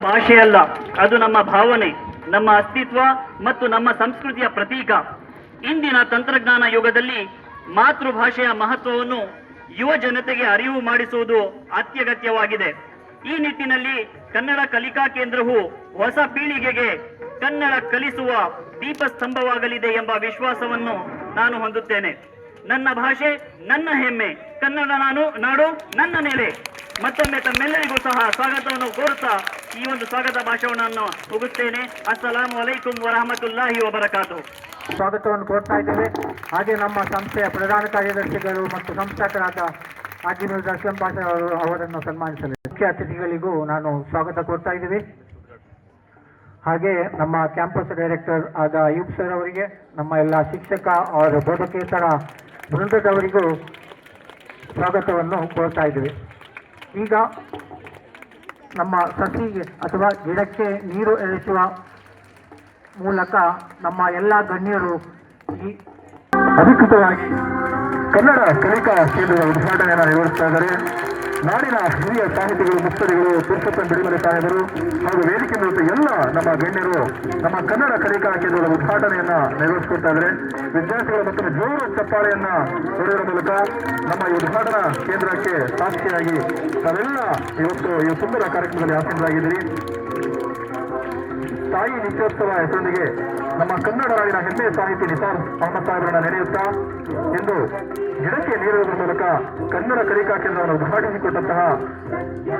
ಭಾಷೆಯಲ್ಲ, ಅದು ನಮ್ಮ ಭಾವನೆ, ನಮ್ಮ ಅಸ್ತಿತ್ವ ಮತ್ತು ನಮ್ಮ ಸಂಸ್ಕೃತಿಯ ಪ್ರತೀಕ. ಇಂದಿನ ತಂತ್ರಜ್ಞಾನ ಯುಗದಲ್ಲಿ ಮಾತೃಭಾಷೆಯ ಮಹತ್ವವನ್ನು ಯುವ ಜನತೆಗೆ ಅರಿವು ಮಾಡಿಸುವುದು ಅತ್ಯಗತ್ಯವಾಗಿದೆ. ಈ ನಿಟ್ಟಿನಲ್ಲಿ ಕನ್ನಡ ಕಲಿಕಾ ಕೇಂದ್ರವು ಹೊಸ ಪೀಳಿಗೆಗೆ ಕನ್ನಡ ಕಲಿಸುವ ದೀಪಸ್ತಂಭವಾಗಲಿದೆ ಎಂಬ ವಿಶ್ವಾಸವನ್ನು ನಾನು ಹೊಂದುತ್ತೇನೆ. ನನ್ನ ಭಾಷೆ ನನ್ನ ಹೆಮ್ಮೆ, ಕನ್ನಡ ನಾಡು ನನ್ನ ನೆಲೆ. ಮತ್ತೊಮ್ಮೆ ತಮ್ಮೆಲ್ಲರಿಗೂ ಸಹ ಸ್ವಾಗತವನ್ನು ಕೋರುತ್ತಾ ಈ ಒಂದು ಸ್ವಾಗತ ಭಾಷಣವನ್ನು ಮುಗಿಸ್ತೇನೆ. ಅಸ್ಸಲಾಮು ಅಲೈಕುಂ ವರಹಮತುಲ್ಲಾಹಿ ವಬರಕಾತು. ಸ್ವಾಗತವನ್ನು ಕೋರ್ತಾ ಇದ್ದೇವೆ. ಹಾಗೆ ನಮ್ಮ ಸಂಸ್ಥೆಯ ಪ್ರಧಾನ ಕಾರ್ಯದರ್ಶಿಗಳು ಮತ್ತು ಸಂಸ್ಥಾಪಕರಾದ ಹಾಜಿ ಮಿರ್ಜಾ ಅಸ್ಲಂ ಪಾಷಾ ಅವರನ್ನು ಸನ್ಮಾನಿಸಲು ಮುಖ್ಯ ಅತಿಥಿಗಳಿಗೂ ನಾನು ಸ್ವಾಗತ ಕೋರ್ತಾ ಇದ್ದೇವೆ. ಹಾಗೆ ನಮ್ಮ ಕ್ಯಾಂಪಸ್ ಡೈರೆಕ್ಟರ್ ಆದ ಅಯೂಬ್ ಸರ್ ಅವರಿಗೆ, ನಮ್ಮ ಎಲ್ಲ ಶಿಕ್ಷಕ ಅವರ ಬೋಧಕೇತರ ವೃಂದದವರಿಗೂ ಸ್ವಾಗತವನ್ನು ಕೋರ್ತಾ ಇದ್ದೇವೆ. ಈಗ ನಮ್ಮ ಸಸಿಗೆ ಅಥವಾ ಗಿಡಕ್ಕೆ ನೀರು ಎರಚುವ ಮೂಲಕ ನಮ್ಮ ಎಲ್ಲ ಗಣ್ಯರು ಈ ಅಧಿಕೃತವಾಗಿ ಕನ್ನಡ ಕಲಿಕಾ ಕೇಂದ್ರದ ಉದ್ಘಾಟನೆಯನ್ನು ನಿರ್ವಹಿಸ್ತಾ ಇದ್ದಾರೆ. ನಾಡಿನ ಹಿರಿಯ ಸಾಹಿತಿಗಳು, ಮುಕ್ತರಿಗಳು, ಪುರುಷೋತ್ತಮ ಬಿಡಿಮಲೆ ಸಾಹೇಬರು ಹಾಗೂ ವೇದಿಕೆ ಮೂಲಕ ಎಲ್ಲ ನಮ್ಮ ಗಣ್ಯರು ನಮ್ಮ ಕನ್ನಡ ಕಲಿಕಾ ಕೇಂದ್ರದ ಉದ್ಘಾಟನೆಯನ್ನ ನಿರ್ವಹಿಸಿಕೊಡ್ತಾ ಇದ್ದಾರೆ. ವಿದ್ಯಾರ್ಥಿಗಳ ಮತ್ತೊಂದು ಜೋರು ಚಪ್ಪಾಳೆಯನ್ನ ಹೊಡೆಯುವ ಮೂಲಕ ನಮ್ಮ ಈ ಉದ್ಘಾಟನಾ ಕೇಂದ್ರಕ್ಕೆ ಸಾಕ್ಷಿಯಾಗಿ ನಾವೆಲ್ಲ ಇವತ್ತು ಈ ಸುಂದರ ಕಾರ್ಯಕ್ರಮದಲ್ಲಿ ಆಸೀನರಾಗಿದ್ದೀರಿ. ತಾಯಿ ನಿತ್ಯೋತ್ಸವ ಹೆಸರೊಂದಿಗೆ ನಮ್ಮ ಕನ್ನಡ ನಾಡಿನ ಹೆಮ್ಮೆಯ ಸಾಹಿತಿ ನಿಸಾರ್ ಅಹಮದ್ ಸಾಹೇಬರನ್ನ ನೆನೆಯುತ್ತಾ ಇಂದು ಗಿಡಕ್ಕೆ ನೀಡುವುದರ ಮೂಲಕ ಕನ್ನಡ ಕಲಿಕಾ ಕೇಂದ್ರವನ್ನು ಉದ್ಘಾಟಿಸಿಕೊಟ್ಟಂತಹ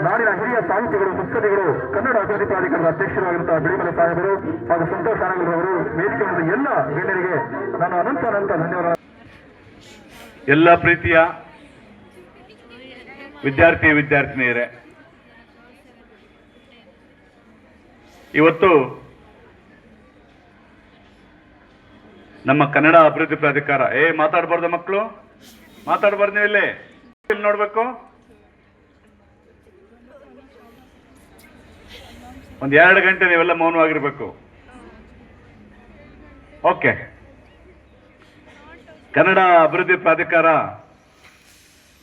ನಾಡಿನ ಹಿರಿಯ ಸಾಹಿತಿಗಳು, ಮುತ್ಸದಿಗಳು, ಕನ್ನಡ ಅಭಿವೃದ್ಧಿ ಪ್ರಾಧಿಕಾರದ ಅಧ್ಯಕ್ಷರಾಗಿರುತ್ತಾ ಬಿಳಿಮಲೆ ಸಾಹೇಬರು ಹಾಗೂ ಸಂತೋಷ್ ಆನಗಲ್ರವರು, ವೇದಿಕೆ ಮಾಡಿದ ಎಲ್ಲ ಗಣ್ಯರಿಗೆ ನಾನು ಅನಂತ ಧನ್ಯವಾದ. ಎಲ್ಲ ಪ್ರೀತಿಯ ವಿದ್ಯಾರ್ಥಿನಿಯರೇ, ಇವತ್ತು ನಮ್ಮ ಕನ್ನಡ ಅಭಿವೃದ್ಧಿ ಪ್ರಾಧಿಕಾರ ಮಾತಾಡಬಾರ್ದು, ಮಕ್ಕಳು ಮಾತಾಡಬಾರ್ದು, ನೀವು ಇಲ್ಲಿ ನೋಡ್ಬೇಕು. ಒಂದ್ 2 ಗಂಟೆ ನೀವೆಲ್ಲ ಮೌನವಾಗಿರ್ಬೇಕು. ಓಕೆ. ಕನ್ನಡ ಅಭಿವೃದ್ಧಿ ಪ್ರಾಧಿಕಾರ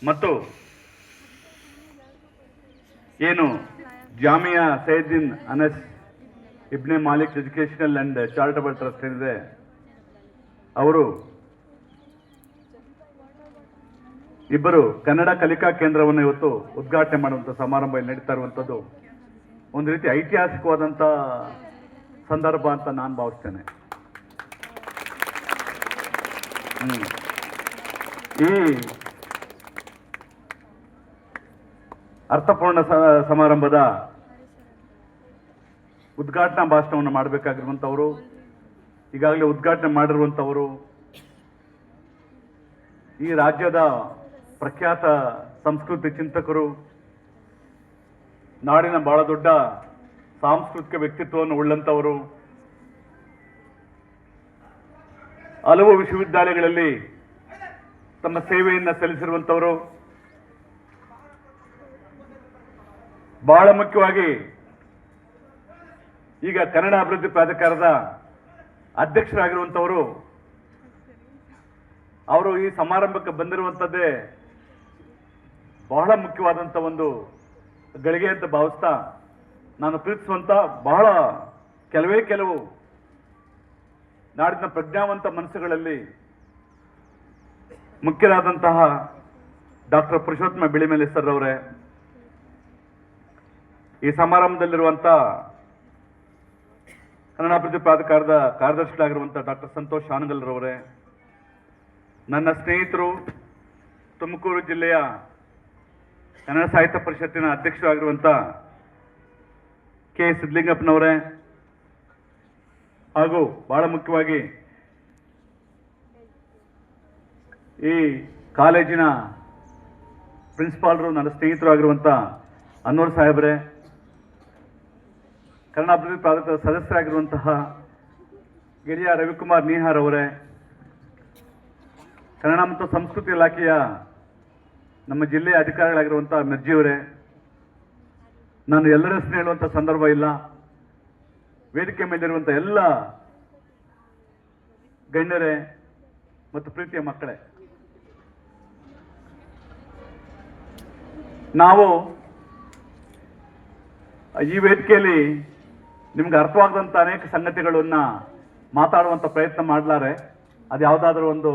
ಮತ್ತು ಏನು ಜಾಮಿಯಾ ಸೈಯದಿನ್ ಅನಸ್ ಇಬ್ನೆ Malik educational and charitable trust ಏನಿದೆ, ಅವರು ಇಬ್ಬರು ಕನ್ನಡ ಕಲಿಕಾ ಕೇಂದ್ರವನ್ನು ಇವತ್ತು ಉದ್ಘಾಟನೆ ಮಾಡುವಂತ ಸಮಾರಂಭ ನಡೀತಾ ಇರುವಂತದ್ದು ಒಂದು ರೀತಿ ಐತಿಹಾಸಿಕವಾದಂತ ಸಂದರ್ಭ ಅಂತ ನಾನು ಭಾವಿಸ್ತೇನೆ. ಈ ಅರ್ಥಪೂರ್ಣ ಸಮಾರಂಭದ ಉದ್ಘಾಟನಾ ಭಾಷಣವನ್ನು ಮಾಡಬೇಕಾಗಿರುವಂತವರು, ಈಗಾಗಲೇ ಉದ್ಘಾಟನೆ ಮಾಡಿರುವಂತವರು, ಈ ರಾಜ್ಯದ ಪ್ರಖ್ಯಾತ ಸಂಸ್ಕೃತಿ ಚಿಂತಕರು, ನಾಡಿನ ಬಹಳ ದೊಡ್ಡ ಸಾಂಸ್ಕೃತಿಕ ವ್ಯಕ್ತಿತ್ವವನ್ನು ಉಳ್ಳಂತವರು, ಹಲವು ವಿಶ್ವವಿದ್ಯಾಲಯಗಳಲ್ಲಿ ತಮ್ಮ ಸೇವೆಯನ್ನು ಸಲ್ಲಿಸಿರುವಂತವರು, ಬಹಳ ಮುಖ್ಯವಾಗಿ ಈಗ ಕನ್ನಡ ಅಭಿವೃದ್ಧಿ ಪ್ರಾಧಿಕಾರದ ಅಧ್ಯಕ್ಷರಾಗಿರುವಂತವರು, ಅವರು ಈ ಸಮಾರಂಭಕ್ಕೆ ಬಂದಿರುವಂತದ್ದೇ ಬಹಳ ಮುಖ್ಯವಾದಂತ ಒಂದು ಗಳಿಗೆ ಅಂತ ಭಾವಿಸ್ತಾ, ನಾನು ಪ್ರೀತಿಸುವಂತ ಬಹಳ ಕೆಲವು ನಾಡಿನ ಪ್ರಜ್ಞಾವಂತ ಮನಸ್ಸುಗಳಲ್ಲಿ ಮುಖ್ಯರಾದಂತಹ ಡಾಕ್ಟರ್ ಪುರುಷೋತ್ತಮ ಬಿಳಿಮಲೆ ಸರ್ ಅವರೇ, ಈ ಸಮಾರಂಭದಲ್ಲಿರುವಂತ ಕನ್ನಡ ಅಭಿವೃದ್ಧಿ ಪ್ರಾಧಿಕಾರದ ಕಾರ್ಯದರ್ಶಿಗಳಾಗಿರುವಂತಹ ಡಾಕ್ಟರ್ ಸಂತೋಷ್ ಆನಗಲ್ರವರೇ, ನನ್ನ ಸ್ನೇಹಿತರು, ತುಮಕೂರು ಜಿಲ್ಲೆಯ ಕನ್ನಡ ಸಾಹಿತ್ಯ ಪರಿಷತ್ತಿನ ಅಧ್ಯಕ್ಷರಾಗಿರುವಂತ ಕೆ ಸಿದ್ಲಿಂಗಪ್ಪನವರೇ, ಹಾಗೂ ಬಹಳ ಮುಖ್ಯವಾಗಿ ಈ ಕಾಲೇಜಿನ ಪ್ರಿನ್ಸಿಪಾಲರು, ನನ್ನ ಸ್ನೇಹಿತರು ಆಗಿರುವಂತ ಅನ್ನೂರ್ ಸಾಹೇಬ್ರೆ, ಕನ್ನಡ ಅಭಿವೃದ್ಧಿ ಪ್ರಾಧಿಕಾರದ ಸದಸ್ಯರಾಗಿರುವಂತಹ ಗೆಳೆಯ ರವಿಕುಮಾರ್ ನೀಹಾರ್ ಅವರೇ, ಕನ್ನಡ ಮತ್ತು ಸಂಸ್ಕೃತಿ ಇಲಾಖೆಯ ನಮ್ಮ ಜಿಲ್ಲೆಯ ಅಧಿಕಾರಿಗಳಾಗಿರುವಂತಹ ಮಿರ್ಜಿಯವರೇ, ನಾನು ಎಲ್ಲರ ಹೆಸರು ಹೇಳುವಂತ ಸಂದರ್ಭ ಇಲ್ಲ, ವೇದಿಕೆ ಮೇಲಿರುವಂತ ಎಲ್ಲ ಗಣ್ಯರೇ ಮತ್ತು ಪ್ರೀತಿಯ ಮಕ್ಕಳೇ, ನಾವು ಈ ವೇದಿಕೆಯಲ್ಲಿ ನಿಮ್ಗೆ ಅರ್ಥವಾಗದಂಥ ಅನೇಕ ಸಂಗತಿಗಳನ್ನ ಮಾತಾಡುವಂಥ ಪ್ರಯತ್ನ ಮಾಡಲಾರೆ. ಅದು ಯಾವುದಾದ್ರೂ ಒಂದು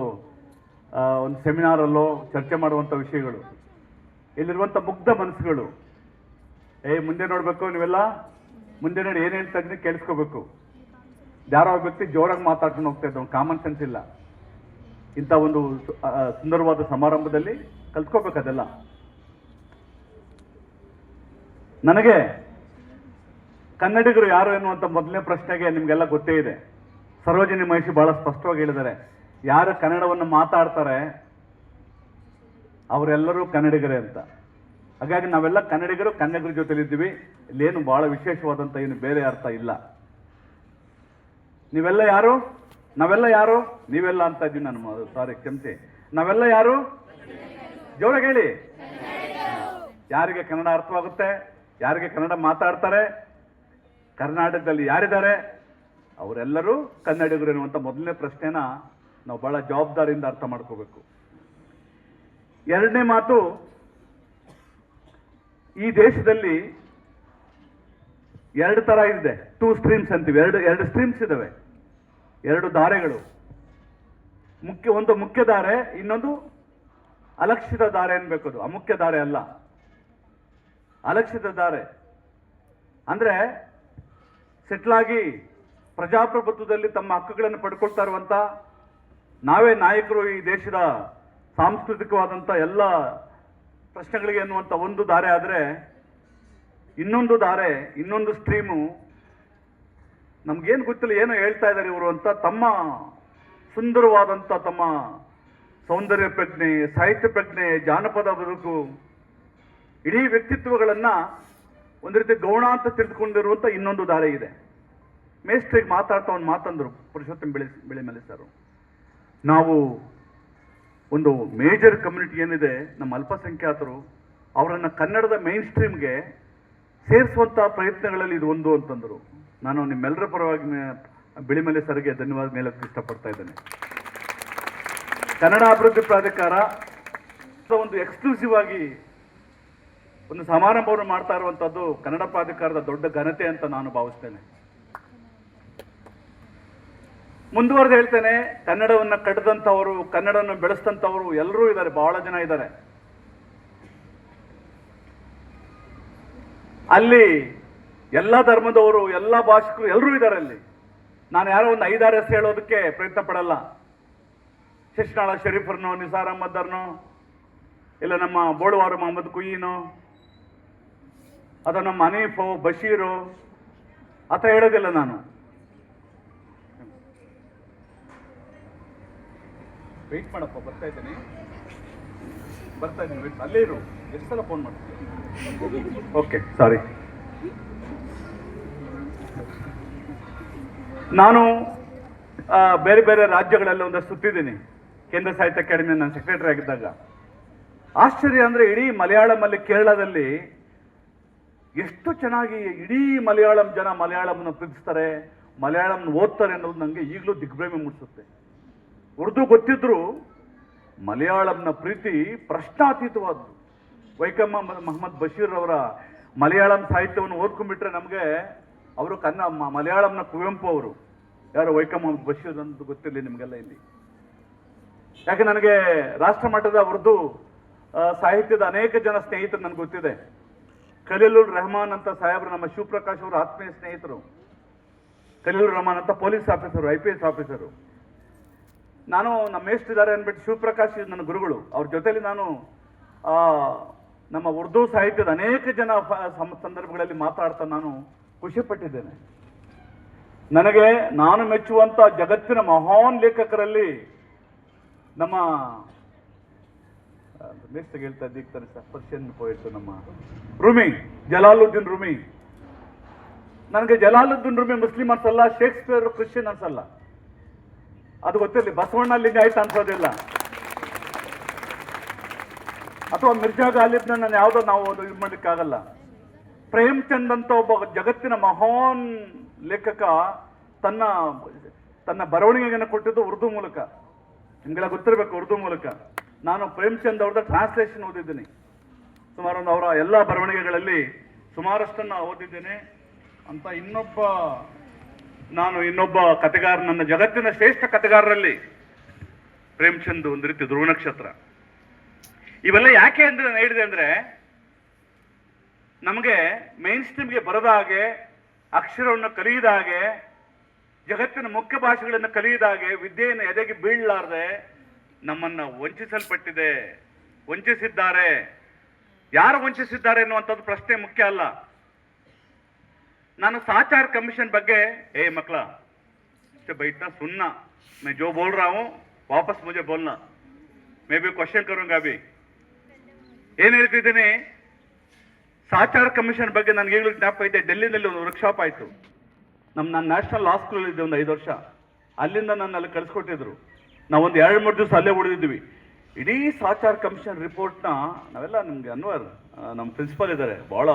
ಸೆಮಿನಾರಲ್ಲೋ ಚರ್ಚೆ ಮಾಡುವಂಥ ವಿಷಯಗಳು. ಇಲ್ಲಿರುವಂಥ ಮುಗ್ಧ ಮನಸ್ಸುಗಳು, ಮುಂದೆ ನೋಡಬೇಕು, ನೀವೆಲ್ಲ ಮುಂದೆ ನೋಡಿ ಏನು ಹೇಳ್ತಾ ಇದ್ದೀನಿ ಕೇಳಿಸ್ಕೋಬೇಕು. ಯಾರೋ ಒಬ್ಬ ವ್ಯಕ್ತಿ ಜೋರಾಗಿ ಮಾತಾಡ್ಕೊಂಡು ಹೋಗ್ತಾ ಇದ್ದ, ಕಾಮನ್ ಸೆನ್ಸ್ ಇಲ್ಲ. ಇಂಥ ಒಂದು ಸುಂದರವಾದ ಸಮಾರಂಭದಲ್ಲಿ ಕಲ್ತ್ಕೋಬೇಕು ಅದೆಲ್ಲ. ನನಗೆ ಕನ್ನಡಿಗರು ಯಾರು ಎನ್ನುವಂಥ ಮೊದಲನೇ ಪ್ರಶ್ನೆಗೆ ನಿಮಗೆಲ್ಲ ಗೊತ್ತೇ ಇದೆ. ಸರೋಜಿನಿ ಮಹಿಷಿ ಬಹಳ ಸ್ಪಷ್ಟವಾಗಿ ಹೇಳಿದ್ದಾರೆ, ಯಾರು ಕನ್ನಡವನ್ನು ಮಾತಾಡ್ತಾರೆ ಅವರೆಲ್ಲರೂ ಕನ್ನಡಿಗರೇ ಅಂತ. ಹಾಗಾಗಿ ನಾವೆಲ್ಲ ಕನ್ನಡಿಗರ ಜೊತೆಲಿದ್ದೀವಿ. ಇಲ್ಲೇನು ಬಹಳ ವಿಶೇಷವಾದಂಥ ಏನು ಬೇರೆ ಅರ್ಥ ಇಲ್ಲ. ನೀವೆಲ್ಲ ಯಾರು? ನಾವೆಲ್ಲ ಯಾರು? ನೀವೆಲ್ಲ ಅಂತ ಇದ್ದೀವಿ ನಾನು, ಸಾರಿ ಕ್ಷಮಿಸಿ. ನಾವೆಲ್ಲ ಯಾರು? ಜೋರಾಗಿ ಹೇಳಿ. ಯಾರಿಗೆ ಕನ್ನಡ ಅರ್ಥವಾಗುತ್ತೆ, ಯಾರಿಗೆ ಕನ್ನಡ ಮಾತಾಡ್ತಾರೆ, ಕರ್ನಾಟಕದಲ್ಲಿ ಯಾರಿದ್ದಾರೆ, ಅವರೆಲ್ಲರೂ ಕನ್ನಡಿಗರು ಎನ್ನುವಂಥ ಮೊದಲನೇ ಪ್ರಶ್ನೆನ ನಾವು ಬಹಳ ಜವಾಬ್ದಾರಿಯಿಂದ ಅರ್ಥ ಮಾಡ್ಕೋಬೇಕು. ಎರಡನೇ ಮಾತು, ಈ ದೇಶದಲ್ಲಿ ಎರಡು ತರ ಇದೆ, 2 ಸ್ಟ್ರೀಮ್ಸ್ ಅಂತೀವಿ. ಎರಡು ಸ್ಟ್ರೀಮ್ಸ್ ಇದಾವೆ, 2 ದಾರೆಗಳು. ಒಂದು ಮುಖ್ಯ ದಾರೆ, ಇನ್ನೊಂದು ಅಲಕ್ಷಿತ ದಾರೆ ಅನ್ಬೇಕು. ಅದು ಅಮುಖ್ಯ ದಾರೆ ಅಲ್ಲ, ಅಲಕ್ಷಿತ ದಾರೆ. ಅಂದ್ರೆ ಸೆಟ್ಲಾಗಿ ಪ್ರಜಾಪ್ರಭುತ್ವದಲ್ಲಿ ತಮ್ಮ ಹಕ್ಕುಗಳನ್ನು ಪಡ್ಕೊಳ್ತಾ ಇರುವಂತ ನಾವೇ ನಾಯಕರು, ಈ ದೇಶದ ಸಾಂಸ್ಕೃತಿಕವಾದಂಥ ಎಲ್ಲ ಪ್ರಶ್ನೆಗಳಿಗೆ ಅನ್ನುವಂಥ ಒಂದು ದಾರೆ ಆದರೆ, ಇನ್ನೊಂದು ಸ್ಟ್ರೀಮು ನಮ್ಗೇನು ಗೊತ್ತಿಲ್ಲ, ಏನೋ ಹೇಳ್ತಾ ಇದ್ದಾರೆ ಇವರು ಅಂತ ತಮ್ಮ ಸುಂದರವಾದಂಥ ತಮ್ಮ ಸೌಂದರ್ಯ ಪ್ರಜ್ಞೆ, ಸಾಹಿತ್ಯ ಪ್ರಜ್ಞೆ, ಜಾನಪದ ಬದುಕು, ಇಡೀ ವ್ಯಕ್ತಿತ್ವಗಳನ್ನು ಒಂದು ರೀತಿ ಗೌಣ ಅಂತ ತಿಳಿದುಕೊಂಡಿರುವಂಥ ಇನ್ನೊಂದು ದಾರೆ ಇದೆ. ಮೇಸ್ಟ್ರಿಗೆ ಮಾತಾಡ್ತಾ ಒಂದು ಮಾತಂದ್ರು ಪುರುಷೋತ್ತಮ ಬಿಳಿಮಲೆ ಸರ್, ನಾವು ಒಂದು ಮೇಜರ್ ಕಮ್ಯುನಿಟಿ ಏನಿದೆ ನಮ್ಮ ಅಲ್ಪಸಂಖ್ಯಾತರು, ಅವರನ್ನು ಕನ್ನಡದ ಮೈನ್ ಸ್ಟ್ರೀಮ್ಗೆ ಸೇರಿಸುವಂಥ ಪ್ರಯತ್ನಗಳಲ್ಲಿ ಇದು ಒಂದು ಅಂತಂದರು. ನಾನು ನಿಮ್ಮೆಲ್ಲರ ಪರವಾಗಿ ಬಿಳಿಮಲೆ ಸರ್ಗೆ ಧನ್ಯವಾದ ಮೇಲಕ್ಕೆ ಇಷ್ಟಪಡ್ತಾ ಇದ್ದೇನೆ. ಕನ್ನಡ ಅಭಿವೃದ್ಧಿ ಪ್ರಾಧಿಕಾರ ಒಂದು ಎಕ್ಸ್ಕ್ಲೂಸಿವ್ ಆಗಿ ಒಂದು ಸಮಾರಂಭವನ್ನು ಮಾಡ್ತಾ ಇರುವಂಥದ್ದು ಕನ್ನಡ ಪ್ರಾಧಿಕಾರದ ದೊಡ್ಡ ಘನತೆ ಅಂತ ನಾನು ಭಾವಿಸ್ತೇನೆ. ಮುಂದುವರೆದು ಹೇಳ್ತೇನೆ, ಕನ್ನಡವನ್ನು ಕಟ್ಟದಂಥವರು, ಕನ್ನಡವನ್ನು ಬೆಳೆಸಿದಂಥವರು ಎಲ್ಲರೂ ಇದ್ದಾರೆ, ಬಹಳ ಜನ ಇದ್ದಾರೆ. ಅಲ್ಲಿ ಎಲ್ಲ ಧರ್ಮದವರು, ಎಲ್ಲ ಭಾಷಿಕರು ಎಲ್ಲರೂ ಇದ್ದಾರೆ ಅಲ್ಲಿ. ನಾನು ಯಾರೋ ಒಂದು 5-6 ಹೆಸರು ಹೇಳೋದಕ್ಕೆ ಪ್ರಯತ್ನ ಪಡಲ್ಲ. ಶಿಶ್ನಾಳ ಶರೀಫರ್ನೋ, ನಿಸಾರ್ ಅಹಮದರ್ನೋ, ಇಲ್ಲ ನಮ್ಮ ಬೋಳುವಾರು ಮೊಹಮ್ಮದ್ ಕುಯ್ಯಿನೋ, ಅಥವಾ ನಮ್ಮ ಹನೀಫೋ, ಬಶೀರು ಅಂತ ಹೇಳೋದಿಲ್ಲ ನಾನು. ವೆಯ್ಟ್ ಮಾಡಪ್ಪ, ಬರ್ತಾ ಇದ್ದೀನಿ ಅಲ್ಲೇ ಇರು. ಎಷ್ಟು ಸಲ ಫೋನ್ ಮಾಡ್ತೀನಿ? ಓಕೆ, ಸಾರಿ. ನಾನು ಬೇರೆ ಬೇರೆ ರಾಜ್ಯಗಳೆಲ್ಲ ಒಂದಷ್ಟು ಸುತ್ತಿದ್ದೀನಿ. ಕೇಂದ್ರ ಸಾಹಿತ್ಯ ಅಕಾಡೆಮಿ ನಾನು ಸೆಕ್ರೆಟರಿ ಆಗಿದ್ದಾಗ ಆಶ್ಚರ್ಯ ಅಂದರೆ, ಇಡೀ ಮಲಯಾಳಮಲ್ಲಿ, ಕೇರಳದಲ್ಲಿ ಎಷ್ಟು ಚೆನ್ನಾಗಿ ಇಡೀ ಮಲಯಾಳಂ ಜನ ಮಲಯಾಳಂನ ಪ್ರೀತಿಸ್ತಾರೆ, ಮಲಯಾಳಂನ ಓದ್ತಾರೆ ಅನ್ನೋದು ನನಗೆ ಈಗಲೂ ದಿಗ್ಭ್ರಮೆ ಮೂಡಿಸುತ್ತೆ. ಉರ್ದು ಗೊತ್ತಿದ್ರು ಮಲಯಾಳಂನ ಪ್ರೀತಿ ಪ್ರಶ್ನಾತೀತವಾದ್ದು. ವೈಕಂ ಮೊಹಮ್ಮದ್ ಬಶೀರ್ ಅವರ ಮಲಯಾಳಂ ಸಾಹಿತ್ಯವನ್ನು ಓದ್ಕೊಂಡ್ಬಿಟ್ರೆ ನಮಗೆ ಅವರು ಮಲಯಾಳಂನ ಕುವೆಂಪು ಅವರು. ಯಾರು ವೈಕಂ ಮೊಹಮ್ಮದ್ ಬಶೀರ್ ಅಂತ ಗೊತ್ತಿರಲಿ ನಿಮಗೆಲ್ಲ ಇಲ್ಲಿ. ಯಾಕೆ ನನಗೆ ರಾಷ್ಟ್ರ ಮಟ್ಟದ ಉರ್ದು ಸಾಹಿತ್ಯದ ಅನೇಕ ಜನ ಸ್ನೇಹಿತರು ನನಗೆ ಗೊತ್ತಿದೆ. ಖಲೀಲುರ್ ರೆಹಮಾನ್ ಅಂತ ಸಾಹೇಬರು, ನಮ್ಮ ಶಿವಪ್ರಕಾಶ್ ಅವರ ಆತ್ಮೀಯ ಸ್ನೇಹಿತರು. ಖಲೀಲುರ್ ರೆಹಮಾನ್ ಅಂತ ಪೊಲೀಸ್ ಆಫೀಸರು, IPS ಆಫೀಸರು. ನಾನು ನಮ್ಮ ಎಷ್ಟಿದ್ದಾರೆ ಅಂದ್ಬಿಟ್ಟು ಶಿವಪ್ರಕಾಶ್ ನನ್ನ ಗುರುಗಳು, ಅವ್ರ ಜೊತೆಲಿ ನಾನು ನಮ್ಮ ಉರ್ದು ಸಾಹಿತ್ಯದ ಅನೇಕ ಜನ ಸಂದರ್ಭಗಳಲ್ಲಿ ಮಾತಾಡ್ತಾ ನಾನು ಖುಷಿಪಟ್ಟಿದ್ದೇನೆ. ನಾನು ಮೆಚ್ಚುವಂಥ ಜಗತ್ತಿನ ಮಹಾನ್ ಲೇಖಕರಲ್ಲಿ ನಮ್ಮ ನೆಕ್ಸ್ಟ್ ಹೇಳ್ತಾ ಇದ್ದೀಗ್ತಾನೆ ಸರ್, ಪರ್ಷಿಯನ್ ಪೋಯಿಟ್ ನಮ್ಮ ರೂಮಿ, ಜಲಾಲುದ್ದೀನ್ ರೂಮಿ. ನನಗೆ ಜಲಾಲುದ್ದೀನ್ ರೂಮಿ ಮುಸ್ಲಿಂ ಅನ್ಸಲ್ಲ, ಶೇಕ್ಸ್ಪಿಯರ್ ಕ್ರಿಶ್ಚಿಯನ್ ಅನ್ಸಲ್ಲ. ಅದು ಗೊತ್ತಿರಲಿ, ಬಸವಣ್ಣ ಲಿಂಗಾಯತ ಅನ್ಸೋದಿಲ್ಲ, ಅಥವಾ ಮಿರ್ಜಾ ಗಾಲಿಬ್ನ ನಾನು ಯಾವುದೋ ನಾವು ಇದು ಮಾಡಲಿಕ್ಕಾಗಲ್ಲ. ಪ್ರೇಮ್ಚಂದ್ ಅಂತ ಒಬ್ಬ ಜಗತ್ತಿನ ಮಹಾನ್ ಲೇಖಕ ತನ್ನ ಬರವಣಿಗೆಯನ್ನು ಕೊಟ್ಟಿದ್ದು ಉರ್ದು ಮೂಲಕ. ನಿಮಗೆಲ್ಲ ಗೊತ್ತಿರಬೇಕು, ಉರ್ದು ಮೂಲಕ. ನಾನು ಪ್ರೇಮ್ಚಂದ್ ಅವ್ರದ್ದು ಟ್ರಾನ್ಸ್ಲೇಷನ್ ಓದಿದ್ದೀನಿ. ಸುಮಾರು ಅವರ ಎಲ್ಲ ಬರವಣಿಗೆಗಳಲ್ಲಿ ಸುಮಾರಷ್ಟನ್ನು ಓದಿದ್ದೇನೆ ಅಂತ ಇನ್ನೊಬ್ಬ ಕಥೆಗಾರ, ನನ್ನ ಜಗತ್ತಿನ ಶ್ರೇಷ್ಠ ಕಥೆಗಾರರಲ್ಲಿ ಪ್ರೇಮಚಂದ್ ಒಂದು ರೀತಿ ಧ್ರುವ ನಕ್ಷತ್ರ. ಇವೆಲ್ಲ ಯಾಕೆ ಅಂದ್ರೆ ನಾನು ಹೇಳಿದೆ ಅಂದ್ರೆ, ನಮಗೆ ಮೇನ್ ಸ್ಟ್ರೀಮ್ಗೆ ಬರದ ಹಾಗೆ, ಅಕ್ಷರವನ್ನು ಕಲಿಯದ ಹಾಗೆ, ಜಗತ್ತಿನ ಮುಖ್ಯ ಭಾಷೆಗಳನ್ನು ಕಲಿಯದ ಹಾಗೆ, ವಿದ್ಯೆಯನ್ನು ಎದೆಗೆ ಬೀಳಲಾರದೆ ನಮ್ಮನ್ನ ವಂಚಿಸಿದ್ದಾರೆ. ಯಾರು ವಂಚಿಸಿದ್ದಾರೆ ಅನ್ನುವಂಥದ್ದು ಪ್ರಶ್ನೆ ಮುಖ್ಯ ಅಲ್ಲ. ನಾನು ಸಾಚಾರ್ ಕಮಿಷನ್ ಬಗ್ಗೆ, ಮಕ್ಕಳ बैठना सुनना, मैं जो बोल रहा हूं वापस मुझे बोलना, मैं भी क्वेश्चन करूंगा अभी. ಏನ್ ಹೇಳ್ತಿದ್ದೀನಿ, ಸಾಚಾರ್ ಕಮಿಷನ್ ಬಗ್ಗೆ ನನಗೆ ಈಗಲೂ ಜ್ಞಾಪಕ ಇದೆ. ಡೆಲ್ಲಿನಲ್ಲಿ ಒಂದು ವರ್ಕ್ಶಾಪ್ ಆಯಿತು. ನಾನು ನ್ಯಾಷನಲ್ ಲಾ ಸ್ಕೂಲ್ ಇದ್ದೆ ಒಂದು 5 ವರ್ಷ. ಅಲ್ಲಿಂದ ನನ್ನ ಅಲ್ಲಿ ಕಳಿಸ್ಕೊಟ್ಟಿದ್ರು. ನಾವೊಂದು 2-3 ದಿವಸ ಅಲ್ಲೇ ಉಳಿದಿದ್ವಿ. ಇಡೀ ಸಾಚಾರ್ ಕಮಿಷನ್ ರಿಪೋರ್ಟ್ನ ನಾವೆಲ್ಲ, ನಿಮಗೆ ಅನ್ವರ್ ನಮ್ಮ ಪ್ರಿನ್ಸಿಪಲ್ ಇದ್ದಾರೆ, ಬಹಳ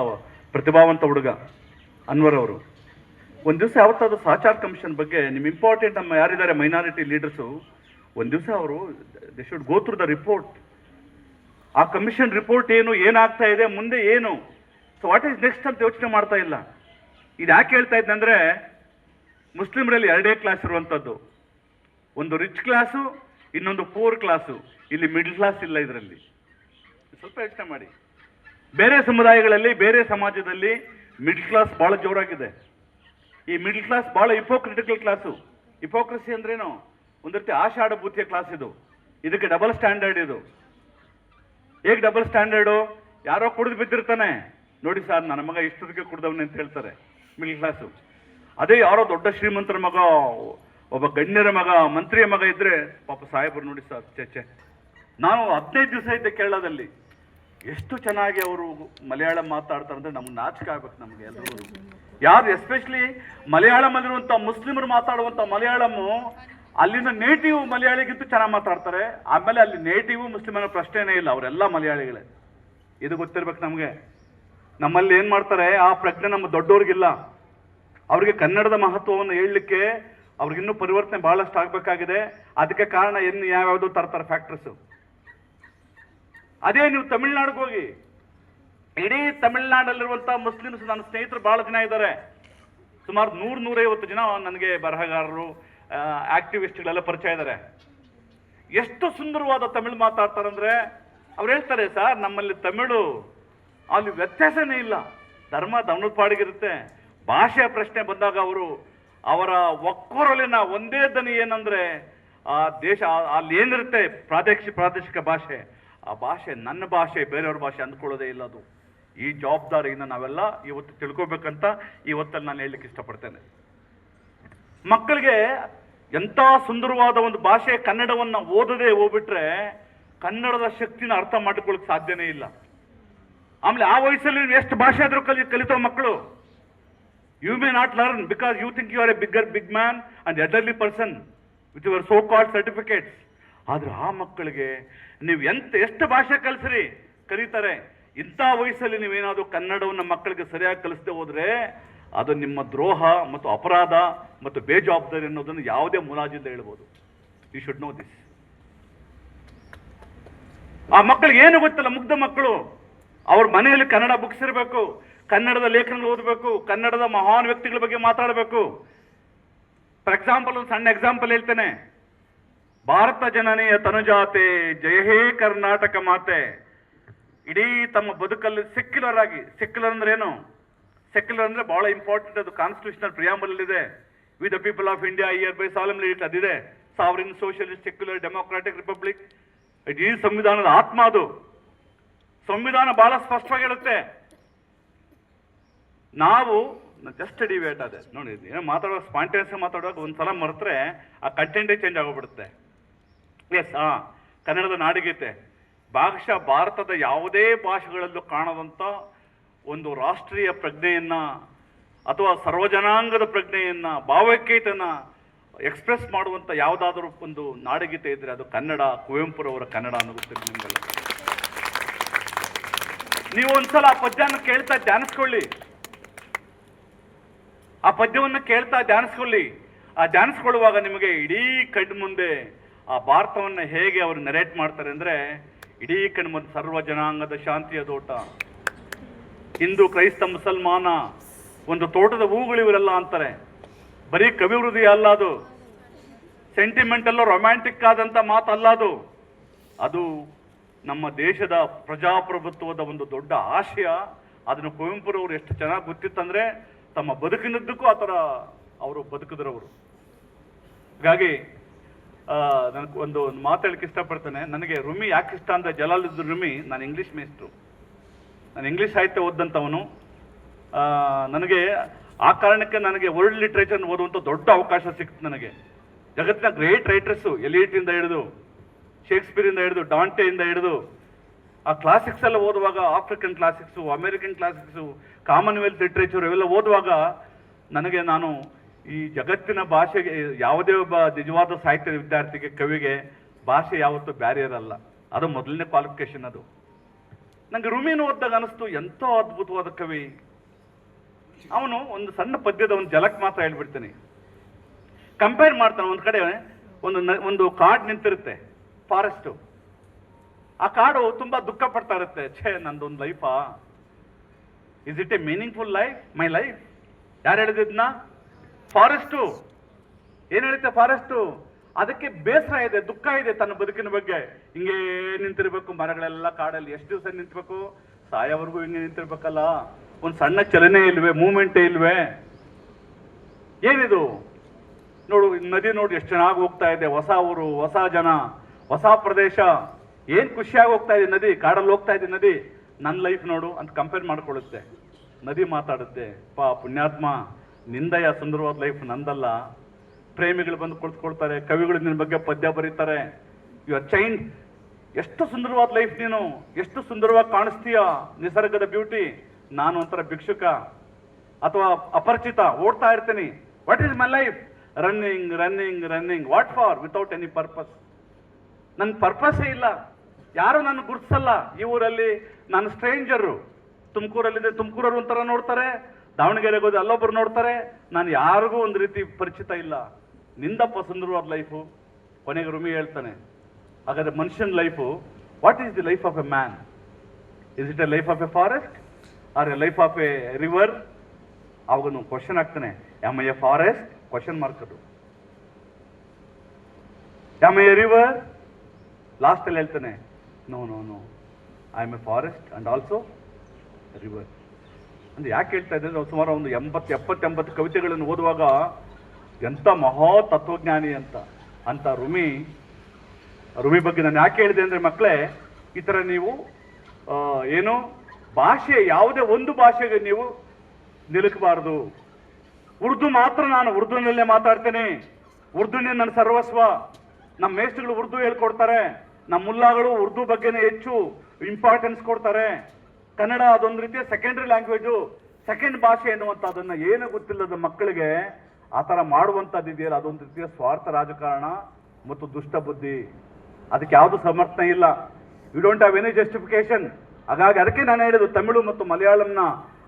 ಪ್ರತಿಭಾವಂತ ಹುಡುಗ ಅನ್ವರ್ ಅವರು. ಒಂದು ದಿವಸ ಯಾವತ್ತಾದ್ರು ಸಾಚಾರ್ ಕಮಿಷನ್ ಬಗ್ಗೆ ನಿಮ್ಮ ಇಂಪಾರ್ಟೆಂಟ್ ನಮ್ಮ ಯಾರಿದ್ದಾರೆ ಮೈನಾರಿಟಿ ಲೀಡರ್ಸು, ಒಂದು ದಿವಸ ಅವರು they should go through the report. ಆ ಕಮಿಷನ್ ರಿಪೋರ್ಟ್ ಏನಾಗ್ತಾ ಇದೆ, ಮುಂದೆ ಏನು, ಸೊ ವಾಟ್ ಈಸ್ ನೆಕ್ಸ್ಟ್ ಅಂತ ಯೋಚನೆ ಮಾಡ್ತಾ ಇಲ್ಲ. ಇದು ಯಾಕೆ ಹೇಳ್ತಾ ಇದ್ದೆ ಅಂದರೆ, ಮುಸ್ಲಿಮರಲ್ಲಿ 2 ಕ್ಲಾಸ್ ಇರುವಂಥದ್ದು, ಒಂದು ರಿಚ್ ಕ್ಲಾಸು, ಇನ್ನೊಂದು ಪೂರ್ ಕ್ಲಾಸು. ಇಲ್ಲಿ ಮಿಡ್ಲ್ ಕ್ಲಾಸ್ ಇಲ್ಲ. ಇದರಲ್ಲಿ ಸ್ವಲ್ಪ ಯೋಚನೆ ಮಾಡಿ. ಬೇರೆ ಸಮುದಾಯಗಳಲ್ಲಿ, ಬೇರೆ ಸಮಾಜದಲ್ಲಿ ಮಿಡ್ಲ್ ಕ್ಲಾಸ್ ಭಾಳ ಜೋರಾಗಿದೆ. ಈ ಮಿಡ್ಲ್ ಕ್ಲಾಸ್ ಭಾಳ ಹಿಪೋಕ್ರಿಟಿಕಲ್ ಕ್ಲಾಸು. ಹಿಪೋಕ್ರಸಿ ಅಂದ್ರೇನು, ಒಂದು ರೀತಿ ಆಷಾಢಭೂತಿಯ ಕ್ಲಾಸ್ ಇದು. ಇದಕ್ಕೆ ಡಬಲ್ ಸ್ಟ್ಯಾಂಡರ್ಡ್ ಇದು. ಹೇಗೆ ಡಬಲ್ ಸ್ಟ್ಯಾಂಡರ್ಡು? ಯಾರೋ ಕುಡಿದು ಬಿದ್ದಿರ್ತಾನೆ, ನೋಡಿ ಸರ್ ನನ್ನ ಮಗ ಇಷ್ಟೊತ್ತಿಗೆ ಕುಡ್ದವನೇ ಅಂತ ಹೇಳ್ತಾರೆ, ಮಿಡ್ಲ್ ಕ್ಲಾಸು. ಅದೇ ಯಾರೋ ದೊಡ್ಡ ಶ್ರೀಮಂತರ ಮಗ, ಒಬ್ಬ ಗಣ್ಯರ ಮಗ, ಮಂತ್ರಿಯ ಮಗ ಇದ್ರೆ, ಪಾಪ ಸಾಹೇಬರು ನೋಡಿ ಸರ್ ಚೆ. ನಾನು 15 ದಿವಸ ಇದ್ದೆ ಕೇರಳದಲ್ಲಿ. ಎಷ್ಟು ಚೆನ್ನಾಗಿ ಅವರು ಮಲಯಾಳಂ ಮಾತಾಡ್ತಾರೆ ಅಂದರೆ ನಮ್ಗೆ ನಾಚಿಕೆ ಆಗ್ಬೇಕು ನಮಗೆ ಎಲ್ಲರೂ. ಯಾರು ಎಸ್ಪೆಷಲಿ ಮಲಯಾಳಮಲ್ಲಿರುವಂಥ ಮುಸ್ಲಿಮರು ಮಾತಾಡುವಂಥ ಮಲಯಾಳಮ್ಮು ಅಲ್ಲಿನ ನೇಟಿವ್ ಮಲಯಾಳಿಗಿಂತ ಚೆನ್ನಾಗಿ ಮಾತಾಡ್ತಾರೆ. ಆಮೇಲೆ ಅಲ್ಲಿ ನೇಟಿವ್ ಮುಸ್ಲಿಮರ ಪ್ರಶ್ನೆನೇ ಇಲ್ಲ, ಅವರೆಲ್ಲ ಮಲಯಾಳಿಗಳೇ. ಇದು ಗೊತ್ತಿರ್ಬೇಕು ನಮಗೆ. ನಮ್ಮಲ್ಲಿ ಏನು ಮಾಡ್ತಾರೆ, ಆ ಪ್ರಜ್ಞೆ ನಮ್ಮ ದೊಡ್ಡವ್ರಿಗಿಲ್ಲ. ಅವ್ರಿಗೆ ಕನ್ನಡದ ಮಹತ್ವವನ್ನು ಹೇಳಲಿಕ್ಕೆ ಅವ್ರಿಗಿನ್ನೂ ಪರಿವರ್ತನೆ ಬಹಳಷ್ಟು ಆಗಬೇಕಾಗಿದೆ. ಅದಕ್ಕೆ ಕಾರಣ ಯಾವ್ಯಾವುದೋ ತರ್ತಾರೆ ಫ್ಯಾಕ್ಟ್ರೀಸು. ಅದೇ ನೀವು ತಮಿಳ್ನಾಡಿಗೆ ಹೋಗಿ, ಇಡೀ ತಮಿಳ್ನಾಡಲ್ಲಿರುವಂಥ ಮುಸ್ಲಿಮ್ಸ್, ನನ್ನ ಸ್ನೇಹಿತರು ಭಾಳ ಜನ ಇದ್ದಾರೆ, ಸುಮಾರು 100-150 ಜನ ನನಗೆ ಬರಹಗಾರರು, ಆಕ್ಟಿವಿಸ್ಟ್ಗಳೆಲ್ಲ ಪರಿಚಯ ಇದ್ದಾರೆ. ಎಷ್ಟು ಸುಂದರವಾದ ತಮಿಳು ಮಾತಾಡ್ತಾರಂದ್ರೆ, ಅವ್ರು ಹೇಳ್ತಾರೆ, ಸರ್ ನಮ್ಮಲ್ಲಿ ತಮಿಳು ಅಲ್ಲಿ ವ್ಯತ್ಯಾಸನೇ ಇಲ್ಲ, ಧರ್ಮ ಧರ್ಮದ ಪಾಡಿಗಿರುತ್ತೆ. ಭಾಷೆಯ ಪ್ರಶ್ನೆ ಬಂದಾಗ ಅವರ ಒಕ್ಕೊರಲಿನ ಒಂದೇ ದನಿ ಏನಂದ್ರೆ, ಆ ದೇಶ ಅಲ್ಲಿ ಏನಿರುತ್ತೆ ಪ್ರಾದೇಶಿಕ ಭಾಷೆ, ಆ ಭಾಷೆ ನನ್ನ ಭಾಷೆ, ಬೇರೆಯವ್ರ ಭಾಷೆ ಅಂದ್ಕೊಳ್ಳೋದೇ ಇಲ್ಲ ಅದು. ಈ ಜವಾಬ್ದಾರಿಯಿಂದ ನಾವೆಲ್ಲ ಇವತ್ತು ತಿಳ್ಕೊಬೇಕಂತ ಇವತ್ತಲ್ಲಿ ನಾನು ಹೇಳಲಿಕ್ಕೆ ಇಷ್ಟಪಡ್ತೇನೆ. ಮಕ್ಕಳಿಗೆ ಎಂಥ ಸುಂದರವಾದ ಒಂದು ಭಾಷೆ ಕನ್ನಡವನ್ನು ಓದದೆ ಹೋಗ್ಬಿಟ್ರೆ ಕನ್ನಡದ ಶಕ್ತಿನ ಅರ್ಥ ಮಾಡಿಕೊಳ್ಳಕ್ಕೆ ಸಾಧ್ಯನೇ ಇಲ್ಲ. ಆಮೇಲೆ ಆ ವಯಸ್ಸಲ್ಲಿ ನೀವು ಎಷ್ಟು ಭಾಷೆ ಆದರೂ ಕಲಿತೋ ಮಕ್ಕಳು, you may not learn because you think you are a big man and elderly person with your so called certificates. ಆದ್ರೆ ಆ ಮಕ್ಕಳಿಗೆ ನೀವು ಎಷ್ಟು ಭಾಷೆ ಕಲಿತಾರೆ. ಇಂಥ ವಯಸ್ಸಲ್ಲಿ ನೀವೇನಾದರೂ ಕನ್ನಡವನ್ನು ಮಕ್ಕಳಿಗೆ ಸರಿಯಾಗಿ ಕಲಿಸದೆ ಹೋದ್ರೆ ಅದು ನಿಮ್ಮ ದ್ರೋಹ ಮತ್ತು ಅಪರಾಧ ಮತ್ತು ಬೇಜವಾಬ್ದಾರಿ ಅನ್ನೋದನ್ನು ಯಾವುದೇ ಮುಲಾಜಿಂದ ಹೇಳ್ಬೋದು. You should know this. ಆ ಮಕ್ಕಳಿಗೆ ಏನು ಗೊತ್ತಿಲ್ಲ, ಮುಗ್ಧ ಮಕ್ಕಳು. ಅವ್ರ ಮನೆಯಲ್ಲಿ ಕನ್ನಡ ಬುಕ್ಸ್ ಇರಬೇಕು, ಕನ್ನಡದ ಲೇಖನ ಓದಬೇಕು, ಕನ್ನಡದ ಮಹಾನ್ ವ್ಯಕ್ತಿಗಳ ಬಗ್ಗೆ ಮಾತಾಡಬೇಕು. ಫಾರ್ ಎಕ್ಸಾಂಪಲ್, ಒಂದು ಸಣ್ಣ ಎಕ್ಸಾಂಪಲ್ ಹೇಳ್ತೇನೆ. ಭಾರತ ಜನನೀಯ ತನುಜಾತೆ ಜಯ ಹೇ ಕರ್ನಾಟಕ ಮಾತೆ. ಇಡೀ ತಮ್ಮ ಬದುಕಲ್ಲಿ ಸೆಕ್ಯುಲರ್ ಅಂದ್ರೆ ಏನು? ಸೆಕ್ಯುಲರ್ ಅಂದ್ರೆ ಬಹಳ ಇಂಪಾರ್ಟೆಂಟ್. ಅದು ಕಾನ್ಸ್ಟಿಟ್ಯೂಷನಲ್ ಪ್ರಿಯಾಂಬಲ್ ಇದೆ. We the people of India hereby solemnly ಅದಿದೆ. Sovereign socialist secular democratic republic. ಇಡೀ ಸಂವಿಧಾನದ ಆತ್ಮ ಅದು. ಸಂವಿಧಾನ ಬಹಳ ಸ್ಪಷ್ಟವಾಗಿ ಹೇಳುತ್ತೆ. ನಾವು ಜಸ್ಟ್ ಡಿವೇಟ್ ಅದೇ ನೋಡಿ, ಏನೋ ಮಾತಾಡುವಾಗ ಸ್ಪಾಂಟೇನಿಯಸ್ ಮಾತಾಡುವಾಗ ಒಂದ್ಸಲ ಮರೆತರೆ ಆ ಕಂಟೆಂಟೇ ಚೇಂಜ್ ಆಗೋಗ್ಬಿಡುತ್ತೆ. ಎಸ್, ಕನ್ನಡದ ನಾಡಿಗೀತೆ ಭಾಗಶಃ ಭಾರತದ ಯಾವುದೇ ಭಾಷೆಗಳಲ್ಲೂ ಕಾಣದಂಥ ಒಂದು ರಾಷ್ಟ್ರೀಯ ಪ್ರಜ್ಞೆಯನ್ನ ಅಥವಾ ಸರ್ವಜನಾಂಗದ ಪ್ರಜ್ಞೆಯನ್ನ, ಭಾವೈಕ್ಯತೆಯನ್ನ ಎಕ್ಸ್ಪ್ರೆಸ್ ಮಾಡುವಂಥ ಯಾವುದಾದ್ರೂ ಒಂದು ನಾಡಗೀತೆ ಇದ್ರೆ ಅದು ಕನ್ನಡ, ಕುವೆಂಪುರವರ ಕನ್ನಡ ಅನ್ನೋದು ನಿಮಗೆಲ್ಲ. ನೀವು ಒಂದ್ಸಲ ಆ ಪದ್ಯನ ಕೇಳ್ತಾ ಧ್ಯಾನಿಸ್ಕೊಳ್ಳಿ. ಆ ಪದ್ಯವನ್ನು ಕೇಳ್ತಾ ಧ್ಯಾನಿಸ್ಕೊಳ್ಳಿ. ಆ ಧ್ಯಾನಿಸ್ಕೊಳ್ಳುವಾಗ ನಿಮಗೆ ಇಡೀ ಕಣ್ಣು ಮುಂದೆ ಆ ಭಾರತವನ್ನು ಹೇಗೆ ಅವರು ನರೇಟ್ ಮಾಡ್ತಾರೆ ಅಂದ್ರೆ, ಇಡೀ ಕಣ್ಣು ಮುಂದೆ ಸರ್ವ ಜನಾಂಗದ ಶಾಂತಿಯ ತೋಟ, ಹಿಂದೂ, ಕ್ರೈಸ್ತ, ಮುಸಲ್ಮಾನ, ಒಂದು ತೋಟದ ಹೂಗಳು ಇವರೆಲ್ಲ ಅಂತಾರೆ. ಬರೀ ಕವಿವೃದ್ಧಿ ಅಲ್ಲ ಅದು, ಸೆಂಟಿಮೆಂಟಲ್ಲ ರೊಮ್ಯಾಂಟಿಕ್ ಆದಂಥ ಮಾತಲ್ಲ ಅದು. ಅದು ನಮ್ಮ ದೇಶದ ಪ್ರಜಾಪ್ರಭುತ್ವದ ಒಂದು ದೊಡ್ಡ ಆಶಯ. ಅದನ್ನು ಕುವೆಂಪುರವರು ಎಷ್ಟು ಚೆನ್ನಾಗಿ ಗೊತ್ತಿತ್ತಂದ್ರೆ ತಮ್ಮ ಬದುಕಿನದ್ದಕ್ಕೂ ಆ ಥರ ಅವರು ಬದುಕಿದ್ರವರು. ಹಾಗಾಗಿ ನನಗೆ ಒಂದು ಮಾತು ಹೇಳಕ್ಕೆ ಇಷ್ಟಪಡ್ತೇನೆ. ನನಗೆ ರೂಮಿ ಯಾಕೆ ಇಷ್ಟ ಅಂದರೆ, ಜಲಾಲುದ್ದೀನ್ ರೂಮಿ, ನಾನು ಇಂಗ್ಲೀಷ್ ಮೇಸ್ಟ್ರು, ನಾನು ಇಂಗ್ಲೀಷ್ ಸಾಹಿತ್ಯ ಓದಂಥವನು. ನನಗೆ ಆ ಕಾರಣಕ್ಕೆ ನನಗೆ ವರ್ಲ್ಡ್ ಲಿಟ್ರೇಚರ್ ಓದುವಂಥ ದೊಡ್ಡ ಅವಕಾಶ ಸಿಕ್ತು ನನಗೆ. ಜಗತ್ತಿನ ಗ್ರೇಟ್ ರೈಟರ್ಸು, ಎಲಿಯಟಿಂದ ಹಿಡಿದು, ಶೇಕ್ಸ್ಪಿಯರಿಂದ ಹಿಡಿದು, ಡಾಂಟೆಯಿಂದ ಹಿಡಿದು, ಆ ಕ್ಲಾಸಿಕ್ಸ್ ಎಲ್ಲ ಓದುವಾಗ, ಆಫ್ರಿಕನ್ ಕ್ಲಾಸಿಕ್ಸು, ಅಮೇರಿಕನ್ ಕ್ಲಾಸಿಕ್ಸು, ಕಾಮನ್ವೆಲ್ತ್ ಲಿಟ್ರೇಚರ್ ಇವೆಲ್ಲ ಓದುವಾಗ ನನಗೆ ನಾನು ಈ ಜಗತ್ತಿನ ಭಾಷೆಗೆ, ಯಾವುದೇ ಒಬ್ಬ ನಿಜವಾದ ಸಾಹಿತ್ಯ ವಿದ್ಯಾರ್ಥಿಗೆ, ಕವಿಗೆ ಭಾಷೆ ಯಾವತ್ತೂ ಬ್ಯಾರಿಯರ್ ಅಲ್ಲ. ಅದು ಮೊದಲನೇ ಕ್ವಾಲಿಫಿಕೇಶನ್. ಅದು ನನಗೆ ರೂಮಿನ ಓದಿದಾಗ ಅನಿಸ್ತು, ಎಂಥ ಅದ್ಭುತವಾದ ಕವಿ ಅವನು. ಒಂದು ಸಣ್ಣ ಪದ್ಯದ ಒಂದು ಜಲಕ್ ಮಾತ್ರ ಹೇಳ್ಬಿಡ್ತೀನಿ. ಕಂಪೇರ್ ಮಾಡ್ತಾನೆ. ಒಂದು ಕಡೆ ಒಂದು ಕಾಡು ನಿಂತಿರುತ್ತೆ, ಫಾರೆಸ್ಟು. ಆ ಕಾಡು ತುಂಬಾ ದುಃಖ ಪಡ್ತಾ ಇರುತ್ತೆ. ಛೇ, ನಂದೊಂದು ಲೈಫಾ, is it a meaningful life, my life? ಯಾರು ಹೇಳಿದ್ನ? ಫಾರೆಸ್ಟು. ಏನ್ ಹೇಳುತ್ತೆ ಫಾರೆಸ್ಟು? ಅದಕ್ಕೆ ಬೇಸರ ಇದೆ, ದುಃಖ ಇದೆ ತನ್ನ ಬದುಕಿನ ಬಗ್ಗೆ. ಹಿಂಗೆ ನಿಂತಿರ್ಬೇಕು, ಮರಗಳೆಲ್ಲ ಕಾಡಲ್ಲಿ ಎಷ್ಟು ದಿವಸ ನಿಂತ್ಬೇಕು? ಸಾಯೋವರೆಗೂ ಹಿಂಗೆ ನಿಂತಿರ್ಬೇಕಲ್ಲ. ಒಂದು ಸಣ್ಣ ಚಲನೆ ಇಲ್ವೇ, ಮೂವ್ಮೆಂಟೇ ಇಲ್ವೇ? ಏನಿದು? ನೋಡು, ನದಿ ನೋಡಿ ಎಷ್ಟು ಚೆನ್ನಾಗಿ ಹೋಗ್ತಾ ಇದೆ. ಹೊಸ ಊರು, ಹೊಸ ಜನ, ಹೊಸ ಪ್ರದೇಶ, ಏನ್ ಖುಷಿಯಾಗಿ ಹೋಗ್ತಾ ಇದೆ ನದಿ, ಕಾಡಲ್ಲಿ ಹೋಗ್ತಾ ಇದೆ ನದಿ. ನನ್ನ ಲೈಫ್ ನೋಡು ಅಂತ ಕಂಪೇರ್ ಮಾಡ್ಕೊಳ್ಳುತ್ತೆ. ನದಿ ಮಾತಾಡುತ್ತೆ, ಪುಣ್ಯಾತ್ಮ, ನಿಂದಯ ಸುಂದರವಾದ ಲೈಫ್ ನಂದಲ್ಲ. ಪ್ರೇಮಿಗಳು ಬಂದು ಕುಳಿತುಕೊಳ್ತಾರೆ, ಕವಿಗಳು ನಿನ್ನ ಬಗ್ಗೆ ಪದ್ಯ ಬರೀತಾರೆ. ಯು ಆರ್ ಚೈಂಡ್, ಎಷ್ಟು ಸುಂದರವಾದ ಲೈಫ್ ನೀನು, ಎಷ್ಟು ಸುಂದರವಾಗಿ ಕಾಣಿಸ್ತೀಯ, ನಿಸರ್ಗದ ಬ್ಯೂಟಿ. ನಾನು ಒಂಥರ ಭಿಕ್ಷುಕ ಅಥವಾ ಅಪರಿಚಿತ, ಓಡ್ತಾ ಇರ್ತೀನಿ. What is my life? Running running running. What for? Without any purpose. ನನ್ನ ಪರ್ಪಸ್ಸೇ ಇಲ್ಲ, ಯಾರು ನನ್ನ ಗುರುತಿಸಲ್ಲ. ಈ ಊರಲ್ಲಿ ನಾನು ಸ್ಟ್ರೇಂಜರು. ತುಮಕೂರಲ್ಲಿದೆ, ತುಮಕೂರರು ಒಂಥರ ನೋಡ್ತಾರೆ. ದಾವಣಗೆರೆಗೆ ಹೋದ್ರೆ ಅಲ್ಲೊಬ್ಬರು ನೋಡ್ತಾರೆ. ನಾನು ಯಾರಿಗೂ ಒಂದು ರೀತಿ ಪರಿಚಿತ ಇಲ್ಲ. ನಿಂದಪ್ಪ ಸುಂದರವಾದ ಲೈಫು. ಕೊನೆಗೆ ರೂಮಿ ಹೇಳ್ತಾನೆ, ಹಾಗಾದ್ರೆ ಮನುಷ್ಯನ life, what is the life of a man? Is it a life of a forest or a life of a river? ಅವಾಗನು ಕ್ವಶನ್ ಆಗ್ತಾನೆ, am I a forest? Question mark ಅದು. Am I a river? Last ಅಲ್ಲಿ ಹೇಳ್ತಾನೆ, no no no, I am a forest and also river. ಅಂದ್ರೆ ಯಾಕೆ ಹೇಳ್ತಾ ಇದ್ದೆ, ನಾವು ಸುಮಾರು ಒಂದು 70-80 ಕವಿತೆಗಳನ್ನು ಓದುವಾಗ ಎಂಥ ಮಹಾ ತತ್ವಜ್ಞಾನಿ ಅಂತ ರೂಮಿ ಬಗ್ಗೆ ನಾನು ಯಾಕೆ ಹೇಳಿದೆ ಅಂದ್ರೆ, ಮಕ್ಕಳೇ, ಈ ಥರ ನೀವು ಏನು ಭಾಷೆ, ಯಾವುದೇ ಒಂದು ಭಾಷೆಗೆ ನೀವು ನಿಲುಕಬಾರದು. ಉರ್ದು ಮಾತ್ರ, ನಾನು ಉರ್ದುನಲ್ಲೇ ಮಾತಾಡ್ತೇನೆ, ಉರ್ದುನೇ ನನ್ನ ಸರ್ವಸ್ವ. ನಮ್ಮ ಮೇಷ್ಟ್ರುಗಳು ಉರ್ದು ಹೇಳ್ಕೊಡ್ತಾರೆ, ನಮ್ಮ ಮುಲ್ಲಾಗಳು ಉರ್ದು ಬಗ್ಗೆನೇ ಹೆಚ್ಚು ಇಂಪಾರ್ಟೆನ್ಸ್ ಕೊಡ್ತಾರೆ. ಕನ್ನಡ ಅದೊಂದು ರೀತಿಯ ಸೆಕೆಂಡ್ರಿ ಲ್ಯಾಂಗ್ವೇಜು, ಸೆಕೆಂಡ್ ಭಾಷೆ ಎನ್ನುವಂಥದ್ದನ್ನು ಏನು ಗೊತ್ತಿಲ್ಲದ ಮಕ್ಕಳಿಗೆ ಆ ಥರ ಮಾಡುವಂಥದ್ದು ಇದೆಯಲ್ಲ, ಅದೊಂದು ರೀತಿಯ ಸ್ವಾರ್ಥ ರಾಜಕಾರಣ ಮತ್ತು ದುಷ್ಟ ಬುದ್ಧಿ. ಅದಕ್ಕೆ ಯಾವುದು ಸಮರ್ಥನೆ ಇಲ್ಲ. You don't have any justification. ಹಾಗಾಗಿ ಅದಕ್ಕೆ ನಾನು ಹೇಳಿದ್ದು, ತಮಿಳು ಮತ್ತು ಮಲಯಾಳಂನ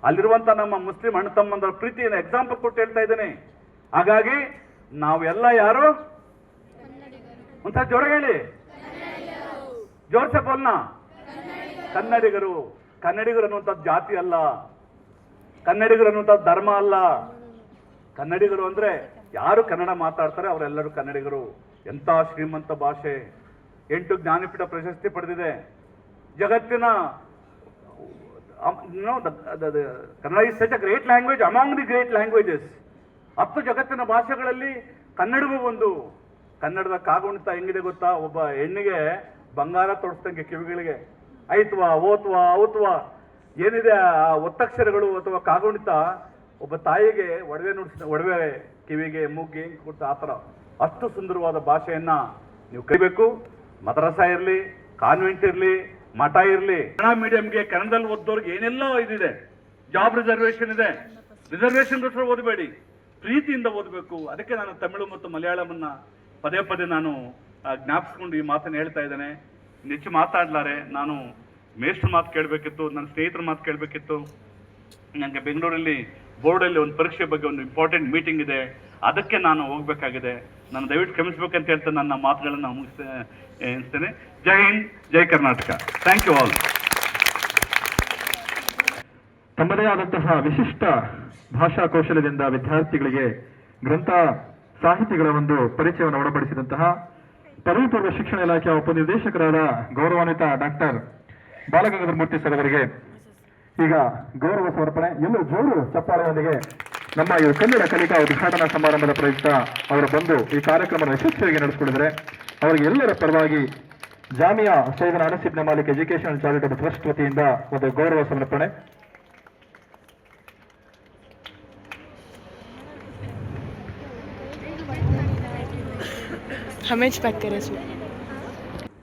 ಅಲ್ಲಿರುವಂಥ ನಮ್ಮ ಮುಸ್ಲಿಂ ಅಣ್ಣ ತಮ್ಮಂದರ ಪ್ರೀತಿಯನ್ನು ಎಕ್ಸಾಂಪಲ್ ಕೊಟ್ಟು ಹೇಳ್ತಾ ಇದ್ದೇನೆ. ಹಾಗಾಗಿ ನಾವೆಲ್ಲ ಯಾರು? ಒಂದ್ಸಲ ಜೋರ ಹೇಳಿ, ಜೋರ್ಸೆ ಬೋಲ್ನ. ಕನ್ನಡಿಗರು. ಕನ್ನಡಿಗರು ಅನ್ನುವಂಥದ್ದು ಜಾತಿ ಅಲ್ಲ, ಕನ್ನಡಿಗರು ಅನ್ನುವಂಥದ್ದು ಧರ್ಮ ಅಲ್ಲ. ಕನ್ನಡಿಗರು ಅಂದ್ರೆ ಯಾರು ಕನ್ನಡ ಮಾತಾಡ್ತಾರೆ ಅವರೆಲ್ಲರೂ ಕನ್ನಡಿಗರು. ಎಂಥ ಶ್ರೀಮಂತ ಭಾಷೆ, 8 ಜ್ಞಾನಪೀಠ ಪ್ರಶಸ್ತಿ ಪಡೆದಿದೆ. ಜಗತ್ತಿನ Kannada is such a great language among the great languages. 10 ಜಗತ್ತಿನ ಭಾಷೆಗಳಲ್ಲಿ ಕನ್ನಡವೂ ಒಂದು. ಕನ್ನಡದ ಕಾಗುಣಿತ ಹೆಂಗಿದೆ ಗೊತ್ತಾ? ಒಬ್ಬ ಹೆಣ್ಣಿಗೆ ಬಂಗಾರ ತೊಡಸ್ದಂಗೆ ಕಿವಿಗಳಿಗೆ, ಐತ್ವಾ, ಓತ್ವಾ, ಔತ್ವಾ, ಏನಿದೆ ಆ ಒತ್ತಕ್ಷರಗಳು ಅಥವಾ ಕಾಗುಣಿತ, ಒಬ್ಬ ತಾಯಿಗೆ ಒಡವೆ ಕಿವಿಗೆ, ಮೂಗಿಗೆ ಹೆಂಗೆ ಕೊಡ್ತಾ, ಆ ಥರ ಅಷ್ಟು ಸುಂದರವಾದ ಭಾಷೆಯನ್ನ ನೀವು ಕಲಿಬೇಕು. ಮದ್ರಸ ಇರಲಿ, ಕಾನ್ವೆಂಟ್ ಇರಲಿ, ಮಠ ಇರಲಿ, ಕನ್ನಡ ಮೀಡಿಯಂಗೆ ಕನ್ನಡದಲ್ಲಿ ಓದೋರ್ಗೆ ಏನೆಲ್ಲ ಇದಿದೆ. ಜಾಬ್ ರಿಸರ್ವೇಶನ್ ಇದೆ, ರಿಸರ್ವೇಶನ್ ಓದಬೇಡಿ, ಪ್ರೀತಿಯಿಂದ ಓದಬೇಕು. ಅದಕ್ಕೆ ನಾನು ತಮಿಳು ಮತ್ತು ಮಲಯಾಳಮನ್ನ ಪದೇ ಪದೇ ನಾನು ಜ್ಞಾಪಿಸ್ಕೊಂಡು ಈ ಮಾತನ್ನು ಹೇಳ್ತಾ ಇದ್ದೇನೆ. ಹೆಚ್ಚು ಮಾತಾಡ್ಲಾರೆ, ನಾನು ಮೇಷ್ಟ್ರ ಮಾತು ಕೇಳಬೇಕಿತ್ತು, ನನ್ನ ಸ್ನೇಹಿತರ ಮಾತು ಕೇಳಬೇಕಿತ್ತು. ನನಗೆ ಬೆಂಗಳೂರಲ್ಲಿ ಬೋರ್ಡಲ್ಲಿ ಒಂದು ಪರೀಕ್ಷೆ ಬಗ್ಗೆ ಒಂದು ಇಂಪಾರ್ಟೆಂಟ್ ಮೀಟಿಂಗ್ ಇದೆ, ಅದಕ್ಕೆ ನಾನು ಹೋಗ್ಬೇಕಾಗಿದೆ. ನಾನು ದಯವಿಟ್ಟು ಕ್ಷಮಿಸ್ಬೇಕಂತ ಹೇಳ್ತಾ ನನ್ನ ಮಾತುಗಳನ್ನು ಮುಗಿಸ್ತೇನೆ. Jai Hind, Jai Karnataka. Thank you all. ತಮ್ಮದೇ ಆದಂತಹ ವಿಶಿಷ್ಟ ಭಾಷಾ ಕೌಶಲ್ಯದಿಂದ ವಿದ್ಯಾರ್ಥಿಗಳಿಗೆ ಗ್ರಂಥ ಸಾಹಿತಿಗಳ ಒಂದು ಪರಿಚಯವನ್ನು ಒಳಪಡಿಸಿದಂತಹ ಪದವಿ ಪೂರ್ವ ಶಿಕ್ಷಣ ಇಲಾಖೆಯ ಉಪನಿರ್ದೇಶಕರಾದ ಗೌರವಾನ್ವಿತ ಡಾಕ್ಟರ್ ಬಾಲಗಂಗಾಧರ ಮೂರ್ತಿ ಸರ್ ಅವರಿಗೆ ಈಗ ಗೌರವ ಸಮರ್ಪಣೆ. ಎಲ್ಲರೂ ಜೋರು ಚಪ್ಪಾಳೆಯೊಂದಿಗೆ ನಮ್ಮ ಈ ಕನ್ನಡ ಕಲಿಕಾ ಉದ್ಘಾಟನಾ ಸಮಾರಂಭದ ಪ್ರಯುಕ್ತ ಅವರು ಬಂದು ಈ ಕಾರ್ಯಕ್ರಮವನ್ನು ಯಶಸ್ವಿಯಾಗಿ ನಡೆಸಿಕೊಂಡಿದ್ದಾರೆ. ಅವರಿಗೆ ಎಲ್ಲರ ಪರವಾಗಿ Jamia ಸೈದನ ಅನಸಿಬ್ನ Malik educational charitable trust ವತಿಯಿಂದ ಒಂದು ಗೌರವ ಸಮರ್ಪಣೆ.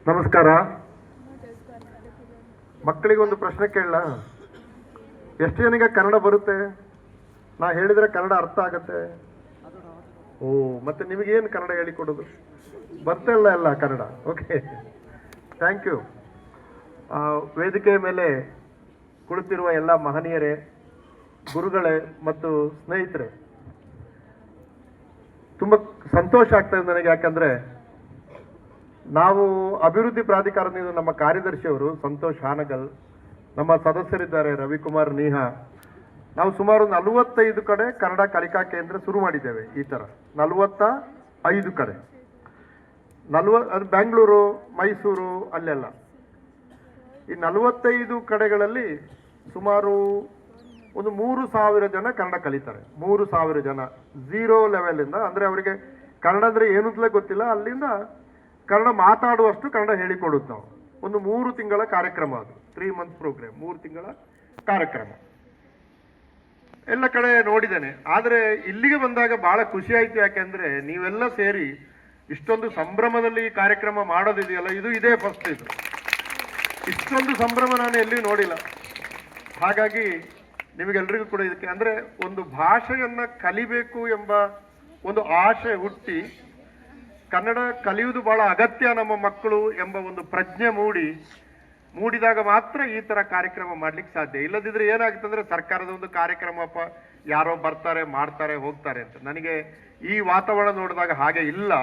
ನಮಸ್ಕಾರ. ಮಕ್ಕಳಿಗೊಂದು ಪ್ರಶ್ನೆ ಕೇಳಲ್ಲ? ಎಷ್ಟು ಜನಿಗೆ ಕನ್ನಡ ಬರುತ್ತೆ? ನಾ ಹೇಳಿದ್ರೆ ಕನ್ನಡ ಅರ್ಥ ಆಗತ್ತೆ? ಓ, ಮತ್ತೆ ನಿಮಗೇನು ಕನ್ನಡ ಹೇಳಿಕೊಡೋದು? ಬರ್ತಲ್ಲ ಎಲ್ಲ ಕನ್ನಡ. Okay, thank you. ವೇದಿಕೆಯ ಮೇಲೆ ಕುಳಿತಿರುವ ಎಲ್ಲ ಮಹನೀಯರೇ, ಗುರುಗಳೇ ಮತ್ತು ಸ್ನೇಹಿತರೆ, ತುಂಬ ಸಂತೋಷ ಆಗ್ತದೆ ನನಗೆ. ಯಾಕಂದ್ರೆ ನಾವು ಅಭಿವೃದ್ಧಿ ಪ್ರಾಧಿಕಾರದಿಂದ ನಮ್ಮ ಕಾರ್ಯದರ್ಶಿಯವರು ಸಂತೋಷ್ ಹಾನಗಲ್, ನಮ್ಮ ಸದಸ್ಯರಿದ್ದಾರೆ ರವಿಕುಮಾರ್ ನೀಹಾ, ನಾವು ಸುಮಾರು 45 ಕಡೆ ಕನ್ನಡ ಕಲಿಕಾ ಕೇಂದ್ರ ಶುರು ಮಾಡಿದ್ದೇವೆ. ಈ ಥರ 45 ಕಡೆ, ಅದು ಬೆಂಗಳೂರು, ಮೈಸೂರು, ಅಲ್ಲೆಲ್ಲ. ಈ 45 ಕಡೆಗಳಲ್ಲಿ ಸುಮಾರು ಒಂದು 3,000 ಜನ ಕನ್ನಡ ಕಲಿತಾರೆ. 3,000 ಜನ 0 ಲೆವೆಲಿಂದ, ಅಂದರೆ ಅವರಿಗೆ ಕನ್ನಡ ಅಂದರೆ ಏನು ಅಂತಲೇ ಗೊತ್ತಿಲ್ಲ, ಅಲ್ಲಿಂದ ಕನ್ನಡ ಮಾತಾಡುವಷ್ಟು ಕನ್ನಡ ಹೇಳಿಕೊಡುದು ನಾವು. ಒಂದು 3 ತಿಂಗಳ ಕಾರ್ಯಕ್ರಮ, ಅದು 3 ಮಂತ್ ಪ್ರೋಗ್ರಾಮ್, 3 ತಿಂಗಳ ಕಾರ್ಯಕ್ರಮ. ಎಲ್ಲ ಕಡೆ ನೋಡಿದ್ದೇನೆ. ಆದರೆ ಇಲ್ಲಿಗೆ ಬಂದಾಗ ಬಹಳ ಖುಷಿ ಆಯ್ತು. ಯಾಕೆಂದ್ರೆ ನೀವೆಲ್ಲ ಸೇರಿ ಇಷ್ಟೊಂದು ಸಂಭ್ರಮದಲ್ಲಿ ಈ ಕಾರ್ಯಕ್ರಮ ಮಾಡೋದಿದೆಯಲ್ಲ, ಇದೇ ಫಸ್ಟ್. ಇಷ್ಟೊಂದು ಸಂಭ್ರಮ ನಾನು ಎಲ್ಲಿಯೂ ನೋಡಿಲ್ಲ. ಹಾಗಾಗಿ ನಿಮಗೆಲ್ರಿಗೂ ಕೂಡ ಇದಕ್ಕೆ ಅಂದ್ರೆ ಒಂದು ಭಾಷೆಯನ್ನ ಕಲಿಬೇಕು ಎಂಬ ಒಂದು ಆಶೆ ಹುಟ್ಟಿ, ಕನ್ನಡ ಕಲಿಯುವುದು ಬಹಳ ಅಗತ್ಯ ನಮ್ಮ ಮಕ್ಕಳು ಎಂಬ ಒಂದು ಪ್ರಜ್ಞೆ ಮೂಡಿದಾಗ ಮಾತ್ರ ಈ ತರ ಕಾರ್ಯಕ್ರಮ ಮಾಡ್ಲಿಕ್ಕೆ ಸಾಧ್ಯ. ಇಲ್ಲದಿದ್ರೆ ಏನಾಗುತ್ತಂದ್ರೆ ಸರ್ಕಾರದ ಒಂದು ಕಾರ್ಯಕ್ರಮಪ್ಪ, ಯಾರೋ ಬರ್ತಾರೆ, ಮಾಡ್ತಾರೆ, ಹೋಗ್ತಾರೆ ಅಂತ. ನನಗೆ ಈ ವಾತಾವರಣ ನೋಡಿದಾಗ ಹಾಗೆ ಇಲ್ಲ.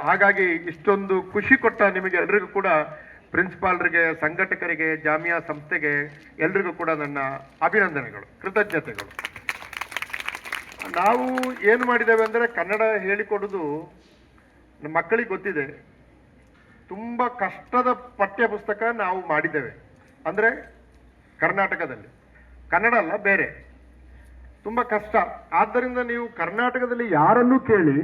ಹಾಗಾಗಿ ಇಷ್ಟೊಂದು ಖುಷಿ ಕೊಟ್ಟ ನಿಮಗೆ ಎಲ್ರಿಗೂ ಕೂಡ, ಪ್ರಿನ್ಸಿಪಾಲ್ರಿಗೆ, ಸಂಘಟಕರಿಗೆ, ಜಾಮಿಯಾ ಸಂಸ್ಥೆಗೆ ಎಲ್ರಿಗೂ ಕೂಡ ನನ್ನ ಅಭಿನಂದನೆಗಳು, ಕೃತಜ್ಞತೆಗಳು. ನಾವು ಏನು ಮಾಡಿದ್ದೇವೆ ಅಂದರೆ, ಕನ್ನಡ ಹೇಳಿಕೊಡುವುದು ನಮ್ಮ ಮಕ್ಕಳಿಗೆ ಗೊತ್ತಿದೆ. ತುಂಬ ಕಷ್ಟದ ಪಠ್ಯ ಪುಸ್ತಕ ನಾವು ಮಾಡಿದ್ದೇವೆ. ಅಂದರೆ ಕರ್ನಾಟಕದಲ್ಲಿ, ಕನ್ನಡ ಅಲ್ಲ ಬೇರೆ, ತುಂಬ ಕಷ್ಟ. ಆದ್ದರಿಂದ ನೀವು ಕರ್ನಾಟಕದಲ್ಲಿ ಯಾರನ್ನೂ ಕೇಳಿ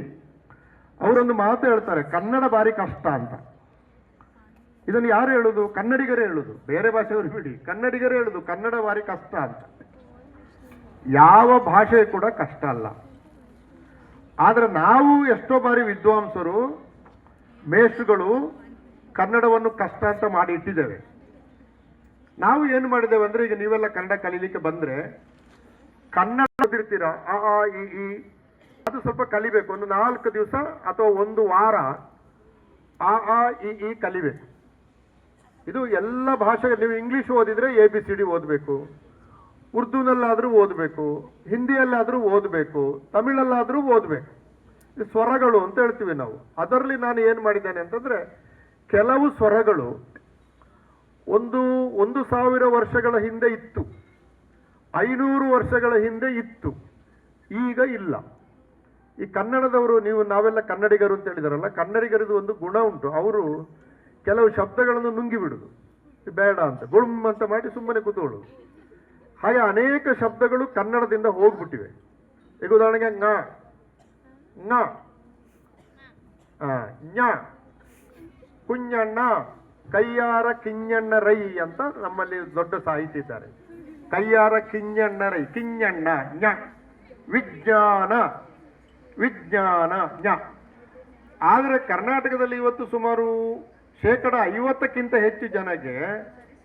ಅವರೊಂದು ಮಾತು ಹೇಳ್ತಾರೆ, ಕನ್ನಡ ಬಾರಿ ಕಷ್ಟ ಅಂತ. ಇದನ್ನು ಯಾರು ಹೇಳುದು? ಕನ್ನಡಿಗರೇ ಹೇಳುದು, ಬೇರೆ ಭಾಷೆಯವರು ಬಿಡಿ, ಕನ್ನಡಿಗರೇ ಹೇಳುದು ಕನ್ನಡ ಬಾರಿ ಕಷ್ಟ ಅಂತ. ಯಾವ ಭಾಷೆ ಕೂಡ ಕಷ್ಟ ಅಲ್ಲ. ಆದ್ರೆ ನಾವು ಎಷ್ಟೋ ಬಾರಿ ವಿದ್ವಾಂಸರು, ಮೇಷ್ಟ್ರುಗಳು ಕನ್ನಡವನ್ನು ಕಷ್ಟ ಅಂತ ಮಾಡಿ ಇಟ್ಟಿದ್ದೇವೆ. ನಾವು ಏನು ಮಾಡಿದ್ದೇವೆ ಅಂದ್ರೆ, ಈಗ ನೀವೆಲ್ಲ ಕನ್ನಡ ಕಲೀಲಿಕ್ಕೆ ಬಂದ್ರೆ ಕನ್ನಡ ಓದಿರ್ತೀರಾ, ಆ ಈ ಅದು ಸ್ವಲ್ಪ ಕಲಿಬೇಕು. ಒಂದು 4 ದಿವಸ ಅಥವಾ 1 ವಾರ ಆ ಈ ಕಲಿಬೇಕು. ಇದು ಎಲ್ಲ ಭಾಷೆಗೆ. ನೀವು ಇಂಗ್ಲಿಷ್ ಓದಿದ್ರೆ ABCD ಓದಬೇಕು, ಉರ್ದುನಲ್ಲಾದ್ರೂ ಓದಬೇಕು, ಹಿಂದಿಯಲ್ಲಾದ್ರೂ ಓದಬೇಕು, ತಮಿಳಲ್ಲಾದ್ರೂ ಓದಬೇಕು. ಇದು ಸ್ವರಗಳು ಅಂತ ಹೇಳ್ತೀವಿ ನಾವು. ಅದರಲ್ಲಿ ನಾನು ಏನು ಮಾಡಿದ್ದೇನೆ ಅಂತಂದ್ರೆ, ಕೆಲವು ಸ್ವರಗಳು 1,000 ವರ್ಷಗಳ ಹಿಂದೆ ಇತ್ತು, 500 ವರ್ಷಗಳ ಹಿಂದೆ ಇತ್ತು, ಈಗ ಇಲ್ಲ. ಈ ಕನ್ನಡದವರು, ನಾವೆಲ್ಲ ಕನ್ನಡಿಗರು ಅಂತ ಹೇಳಿದಾರಲ್ಲ, ಕನ್ನಡಿಗರದು ಒಂದು ಗುಣ ಉಂಟು. ಅವರು ಕೆಲವು ಶಬ್ದಗಳನ್ನು ನುಂಗಿ ಬಿಡುದು, ಬೇಡ ಅಂತ ಗುಳುಮ್ ಅಂತ ಮಾಡಿ ಸುಮ್ಮನೆ ಕೂತ್ಕೊಳ್ಳೋದು. ಹಾಗೆ ಅನೇಕ ಶಬ್ದಗಳು ಕನ್ನಡದಿಂದ ಹೋಗ್ಬಿಟ್ಟಿವೆ. ಈಗ ಉದಾಹರಣೆಗೆ ಞ, ಕುഞ്ഞಣ್ಣ, ಕೈಯಾರ ಕಿഞ്ഞಣ್ಣ ರೈ ಅಂತ ನಮ್ಮಲ್ಲಿ ದೊಡ್ಡ ಸಾಹಿತಿ ಇದ್ದಾರೆ. ಕೈಯಾರ ಕಿഞ്ഞಣ್ಣ ರೈ, ಕಿഞ്ഞಣ್ಣ ಞ. ವಿಜ್ಞಾನ ಞ. ಆದರೆ ಕರ್ನಾಟಕದಲ್ಲಿ ಇವತ್ತು ಸುಮಾರು 50% ಹೆಚ್ಚು ಜನಗೆ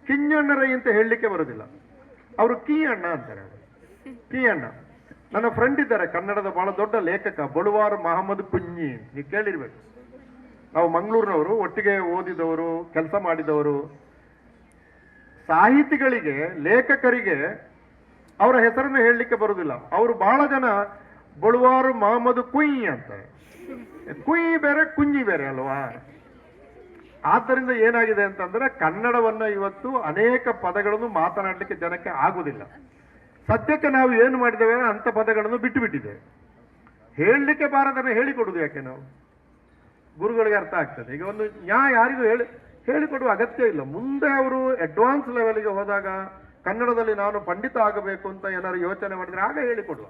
ಕಿഞ്ഞಣ್ಣ ರೈ ಅಂತ ಹೇಳಲಿಕ್ಕೆ ಬರೋದಿಲ್ಲ. ಅವರು ಕೀಯಣ್ಣ ಅಂತಾರೆ. ಕೀಯಣ್ಣ. ನನ್ನ ಫ್ರೆಂಡ್ ಇದ್ದಾರೆ, ಕನ್ನಡದ ಬಹಳ ದೊಡ್ಡ ಲೇಖಕ, ಬಳುವಾರ ಮಹಮ್ಮದ್ ಕುಂಞಿ, ನೀವು ಕೇಳಿರ್ಬೇಕು. ನಾವು ಮಂಗಳೂರಿನವರು, ಒಟ್ಟಿಗೆ ಓದಿದವರು, ಕೆಲಸ ಮಾಡಿದವರು. ಸಾಹಿತಿಗಳಿಗೆ, ಲೇಖಕರಿಗೆ ಅವರ ಹೆಸರನ್ನು ಹೇಳಲಿಕ್ಕೆ ಬರುವುದಿಲ್ಲ. ಅವರು ಬಹಳ ಜನ ಬಳುವಾರು ಮಹಮ್ಮದ್ ಕುಂಞಿ ಅಂತಾರೆ. ಕುಂಞಿ ಬೇರೆ, ಕುಂಞಿ ಬೇರೆ ಅಲ್ವಾ? ಆದ್ದರಿಂದ ಏನಾಗಿದೆ ಅಂತಂದ್ರೆ ಕನ್ನಡವನ್ನ ಇವತ್ತು ಅನೇಕ ಪದಗಳನ್ನು ಮಾತನಾಡಲಿಕ್ಕೆ ಜನಕ್ಕೆ ಆಗುವುದಿಲ್ಲ. ಸದ್ಯಕ್ಕೆ ನಾವು ಏನು ಮಾಡಿದ್ದೇವೆ ಅಂತ ಪದಗಳನ್ನು ಬಿಟ್ಟು ಬಿಟ್ಟಿದ್ದೇವೆ. ಹೇಳಲಿಕ್ಕೆ ಬಾರದನ್ನು ಹೇಳಿಕೊಡುದು ಯಾಕೆ ನಾವು? ಗುರುಗಳಿಗೆ ಅರ್ಥ ಆಗ್ತದೆ. ಈಗ ಒಂದು ಯಾರಿಗೂ ಹೇಳಿಕೊಡುವ ಅಗತ್ಯ ಇಲ್ಲ. ಮುಂದೆ ಅವರು ಅಡ್ವಾನ್ಸ್ ಲೆವೆಲ್ಗೆ ಹೋದಾಗ ಕನ್ನಡದಲ್ಲಿ ನಾನು ಪಂಡಿತ ಆಗಬೇಕು ಅಂತ ಏನಾದ್ರು ಯೋಚನೆ ಮಾಡಿದ್ರೆ ಆಗ ಹೇಳಿಕೊಡುವ.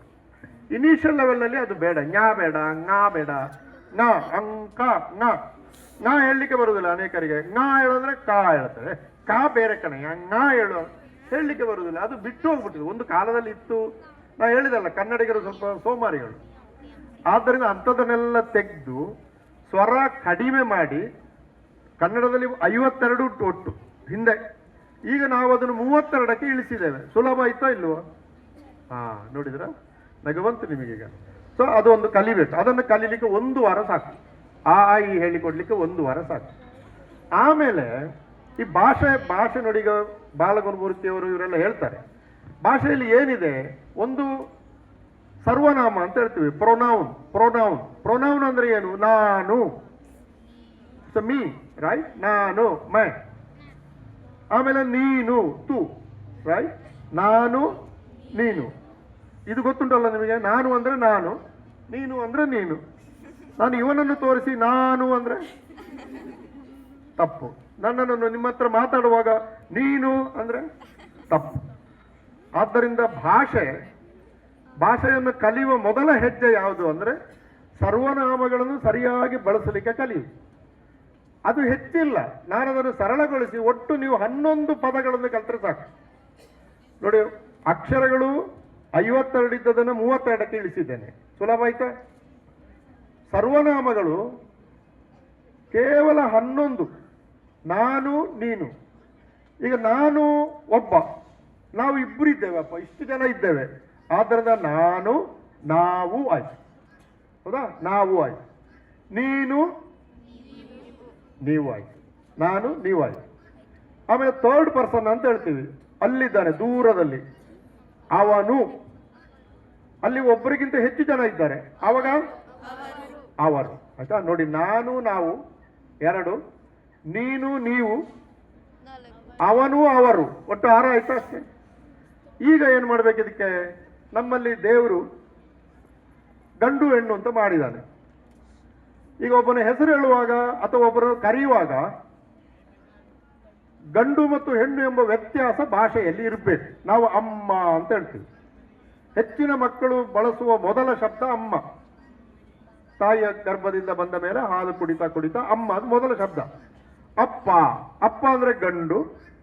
ಇನಿಷಿಯಲ್ ಲೆವೆಲ್ನಲ್ಲಿ ಅದು ಬೇಡ. ಬೇಡ, ಬೇಡ, ಅಂಕ ನಾ ಹೇಳಲಿಕ್ಕೆ ಬರುವುದಿಲ್ಲ ಅನೇಕರಿಗೆ. ಹೇಳಿದ್ರೆ ಹೇಳ್ತಾರೆ. ಬೇರೆ ಕಣೆ ಹೇಳುವ ಹೇಳಲಿಕ್ಕೆ ಬರುವುದಿಲ್ಲ. ಅದು ಬಿಟ್ಟು ಹೋಗ್ಬಿಟ್ಟಿದೆ. ಒಂದು ಕಾಲದಲ್ಲಿ ಇತ್ತು. ನಾ ಹೇಳಿದಲ್ಲ, ಕನ್ನಡಿಗರು ಸ್ವಲ್ಪ ಸೋಮಾರಿಗಳು. ಆದ್ದರಿಂದ ಅಂಥದನ್ನೆಲ್ಲ ತೆಗೆದು ಸ್ವರ ಕಡಿಮೆ ಮಾಡಿ ಕನ್ನಡದಲ್ಲಿ 52 ಒಟ್ಟು ಹಿಂದೆ, ಈಗ ನಾವು ಅದನ್ನು 32ಕ್ಕೆ ಇಳಿಸಿದ್ದೇವೆ. ಸುಲಭ ಆಯ್ತಾ ಇಲ್ವೋ? ನೋಡಿದ್ರ, ನಗವಂತು ನಿಮಗೀಗ. ಸೊ ಅದು ಒಂದು ಕಲಿಬೇಕು. ಅದನ್ನು ಕಲೀಲಿಕ್ಕೆ 1 ವಾರ ಸಾಕು. ಈ ಹೇಳಿಕೊಡ್ಲಿಕ್ಕೆ 1 ವಾರ ಸಾಕು. ಆಮೇಲೆ ಈ ಭಾಷೆ ನೋಡಿ, ಈಗ ಬಾಲಗುರುಮೂರ್ತಿಯವರು ಇವರೆಲ್ಲ ಹೇಳ್ತಾರೆ, ಭಾಷೆಯಲ್ಲಿ ಏನಿದೆ, ಒಂದು ಸರ್ವನಾಮ ಅಂತ ಹೇಳ್ತೀವಿ, ಪ್ರೊನೌನ್ ಅಂದ್ರೆ ಏನು? ನಾನು, ಮೀ, ರೈಟ್? ನಾನು, ಮೈ. ಆಮೇಲೆ ನೀನು, ತು, ರೈಟ್? ನಾನು, ನೀನು. ಇದು ಗೊತ್ತುಂಟಲ್ಲ ನಿಮಗೆ? ನಾನು ಅಂದ್ರೆ ನಾನು, ನೀನು ಅಂದ್ರೆ ನೀನು. ನಾನು ಇವನನ್ನು ತೋರಿಸಿ ನಾನು ಅಂದ್ರೆ ತಪ್ಪು. ನನ್ನನ್ನು ನಿಮ್ಮ ಹತ್ರ ಮಾತಾಡುವಾಗ ನೀನು ಅಂದ್ರೆ ತಪ್ಪು. ಆದ್ದರಿಂದ ಭಾಷೆಯನ್ನು ಕಲಿಯುವ ಮೊದಲ ಹೆಜ್ಜೆ ಯಾವುದು ಅಂದ್ರೆ ಸರ್ವನಾಮಗಳನ್ನು ಸರಿಯಾಗಿ ಬಳಸಲಿಕ್ಕೆ ಕಲಿಯುವುದು. ಅದು ಹೆಚ್ಚಿಲ್ಲ. ನಾನು ಅದನ್ನು ಸರಳಗೊಳಿಸಿ ಒಟ್ಟು ನೀವು 11 ಪದಗಳನ್ನು ಕಲ್ತ್ರೆ ಸಾಕು. ನೋಡಿ, ಅಕ್ಷರಗಳು 52 ಇದ್ದದನ್ನು 32ಕ್ಕೆ ಇಳಿಸಿದ್ದೇನೆ. ಸುಲಭ ಆಯ್ತಾ? ಸರ್ವನಾಮಗಳು ಕೇವಲ 11. ನಾನು, ನೀನು. ಈಗ ನಾನು ಒಬ್ಬ, ನಾವು ಇಬ್ಬರು ಇದ್ದೇವಪ್ಪ, ಇಷ್ಟು ಜನ ಇದ್ದೇವೆ. ಆದ್ದರಿಂದ ನಾನು, ನಾವು ಆಯ್ತು. ಹೌದಾ? ನಾವು ಆಯ್ತು. ನೀನು, ನೀವು ಆಯ್ತು. ನಾನು, ನೀವು ಆಯ್ತು. ಆಮೇಲೆ 3rd ಪರ್ಸನ್ ಅಂತ ಹೇಳ್ತೀವಿ. ಅಲ್ಲಿದ್ದಾನೆ ದೂರದಲ್ಲಿ, ಅವನು. ಅಲ್ಲಿ ಒಬ್ಬರಿಗಿಂತ ಹೆಚ್ಚು ಜನ ಇದ್ದಾರೆ, ಆವಾಗ ಅವರು. ಆಯ್ತಾ? ನೋಡಿ, ನಾನು, ನಾವು 2, ನೀನು, ನೀವು, ಅವನು, ಅವರು, ಒಟ್ಟು 6 ಆಯ್ತಾ? ಅಷ್ಟೇ. ಈಗ ಏನು ಮಾಡ್ಬೇಕು ಇದಕ್ಕೆ? ನಮ್ಮಲ್ಲಿ ದೇವರು ಗಂಡು ಹೆಣ್ಣು ಅಂತ ಮಾಡಿದ್ದಾನೆ. ಈಗ ಒಬ್ಬನ ಹೆಸರು ಹೇಳುವಾಗ ಅಥವಾ ಒಬ್ಬರು ಕರೆಯುವಾಗ ಗಂಡು ಮತ್ತು ಹೆಣ್ಣು ಎಂಬ ವ್ಯತ್ಯಾಸ ಭಾಷೆಯಲ್ಲಿ ಇರಬೇಕು. ನಾವು ಅಮ್ಮ ಅಂತ ಹೇಳ್ತೀವಿ. ಹೆಚ್ಚಿನ ಮಕ್ಕಳು ಬಳಸುವ ಮೊದಲ ಶಬ್ದ ಅಮ್ಮ. ತಾಯಿಯ ಗರ್ಭದಿಂದ ಬಂದ ಮೇಲೆ ಹಾಲು ಕುಡಿತಾ ಕುಡಿತಾ ಅಮ್ಮ, ಅದು ಮೊದಲ ಶಬ್ದ. ಅಪ್ಪ ಅಂದ್ರೆ ಗಂಡು,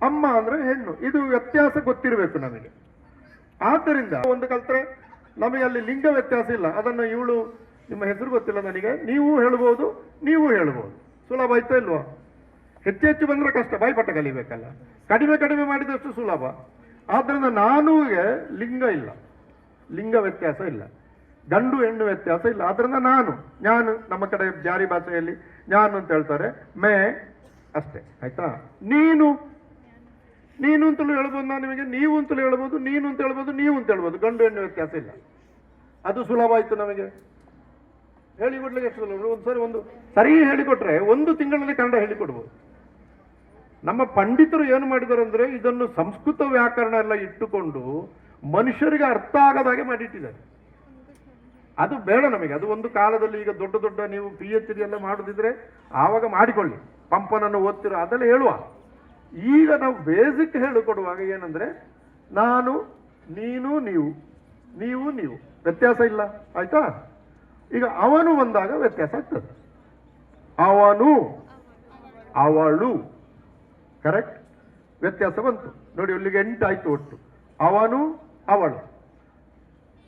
ಅಮ್ಮ ಅಂದ್ರೆ ಹೆಣ್ಣು. ಇದು ವ್ಯತ್ಯಾಸ ಗೊತ್ತಿರಬೇಕು ನಮಗೆ. ಆದ್ದರಿಂದ ಒಂದು ಕಲ್ತ್ರೆ ನಮಗೆ ಅಲ್ಲಿ ಲಿಂಗ ವ್ಯತ್ಯಾಸ ಇಲ್ಲ. ಅದನ್ನು ಇವಳು, ನಿಮ್ಮ ಹೆಸರು ಗೊತ್ತಿಲ್ಲ ನನಗೆ, ನೀವು ಹೇಳ್ಬೋದು, ನೀವು ಹೇಳ್ಬೋದು. ಸುಲಭ ಆಯ್ತಾ ಇಲ್ವಾ? ಹೆಚ್ಚು ಬಂದ್ರೆ ಕಷ್ಟ, ಬಾಯ್ಪಟ್ಟ ಕಲಿಬೇಕಲ್ಲ. ಕಡಿಮೆ ಮಾಡಿದಷ್ಟು ಸುಲಭ. ಆದ್ದರಿಂದ ನಾನುಗೆ ಲಿಂಗ ಇಲ್ಲ, ಲಿಂಗ ವ್ಯತ್ಯಾಸ ಇಲ್ಲ, ಗಂಡು ಹೆಣ್ಣು ವ್ಯತ್ಯಾಸ ಇಲ್ಲ. ಆದ್ರಿಂದ ನಾನು ನಮ್ಮ ಕಡೆ ಜಾರಿ ಭಾಷೆಯಲ್ಲಿ ನಾನು ಅಂತ ಹೇಳ್ತಾರೆ, ಮೇ ಅಷ್ಟೇ. ಆಯ್ತಾ? ನೀನು ಅಂತಲೂ ಹೇಳ್ಬೋದು. ನಾನು ನಿಮಗೆ ನೀವು ಅಂತಲೂ ಹೇಳ್ಬೋದು, ನೀನು ಅಂತ ಹೇಳ್ಬೋದು, ನೀವು ಅಂತ ಹೇಳ್ಬೋದು. ಗಂಡು ಹೆಣ್ಣು ವ್ಯತ್ಯಾಸ ಇಲ್ಲ. ಅದು ಸುಲಭ ಆಯ್ತು ನಮಗೆ. ಹೇಳಿಕೊಡ್ಲಿಕ್ಕೆ ಎಷ್ಟು ಸುಲಭ. ಒಂದು ಸರಿ ಹೇಳಿಕೊಟ್ರೆ 1 ತಿಂಗಳಲ್ಲಿ ಕನ್ನಡ ಹೇಳಿಕೊಡ್ಬೋದು. ನಮ್ಮ ಪಂಡಿತರು ಏನು ಮಾಡಿದ್ದಾರೆ ಅಂದ್ರೆ ಇದನ್ನು ಸಂಸ್ಕೃತ ವ್ಯಾಕರಣ ಎಲ್ಲ ಇಟ್ಟುಕೊಂಡು ಮನುಷ್ಯರಿಗೆ ಅರ್ಥ ಆಗದಾಗೆ ಮಾಡಿಟ್ಟಿದ್ದಾರೆ. ಅದು ಬೇಡ ನಮಗೆ. ಅದು ಒಂದು ಕಾಲದಲ್ಲಿ, ಈಗ ದೊಡ್ಡ ನೀವು PhD ಎಲ್ಲ ಮಾಡುದಿದ್ರೆ ಆವಾಗ ಮಾಡಿಕೊಳ್ಳಿ, ಪಂಪನನ್ನು ಓದ್ತಿರೋ ಅದೆಲ್ಲ ಹೇಳುವ. ಈಗ ನಾವು ಬೇಸಿಕ್ ಹೇಳಿಕೊಡುವಾಗ ಏನಂದ್ರೆ ನಾನು, ನೀನು, ನೀವು ವ್ಯತ್ಯಾಸ ಇಲ್ಲ. ಆಯ್ತಾ? ಈಗ ಅವನು ಬಂದಾಗ ವ್ಯತ್ಯಾಸ ಆಗ್ತದೆ. ಅವನು, ಅವಳು, ಕರೆಕ್ಟ್? ವ್ಯತ್ಯಾಸ ಬಂತು ನೋಡಿ. ಅಲ್ಲಿಗೆ 8 ಆಯ್ತು ಒಟ್ಟು. ಅವನು, ಅವಳು.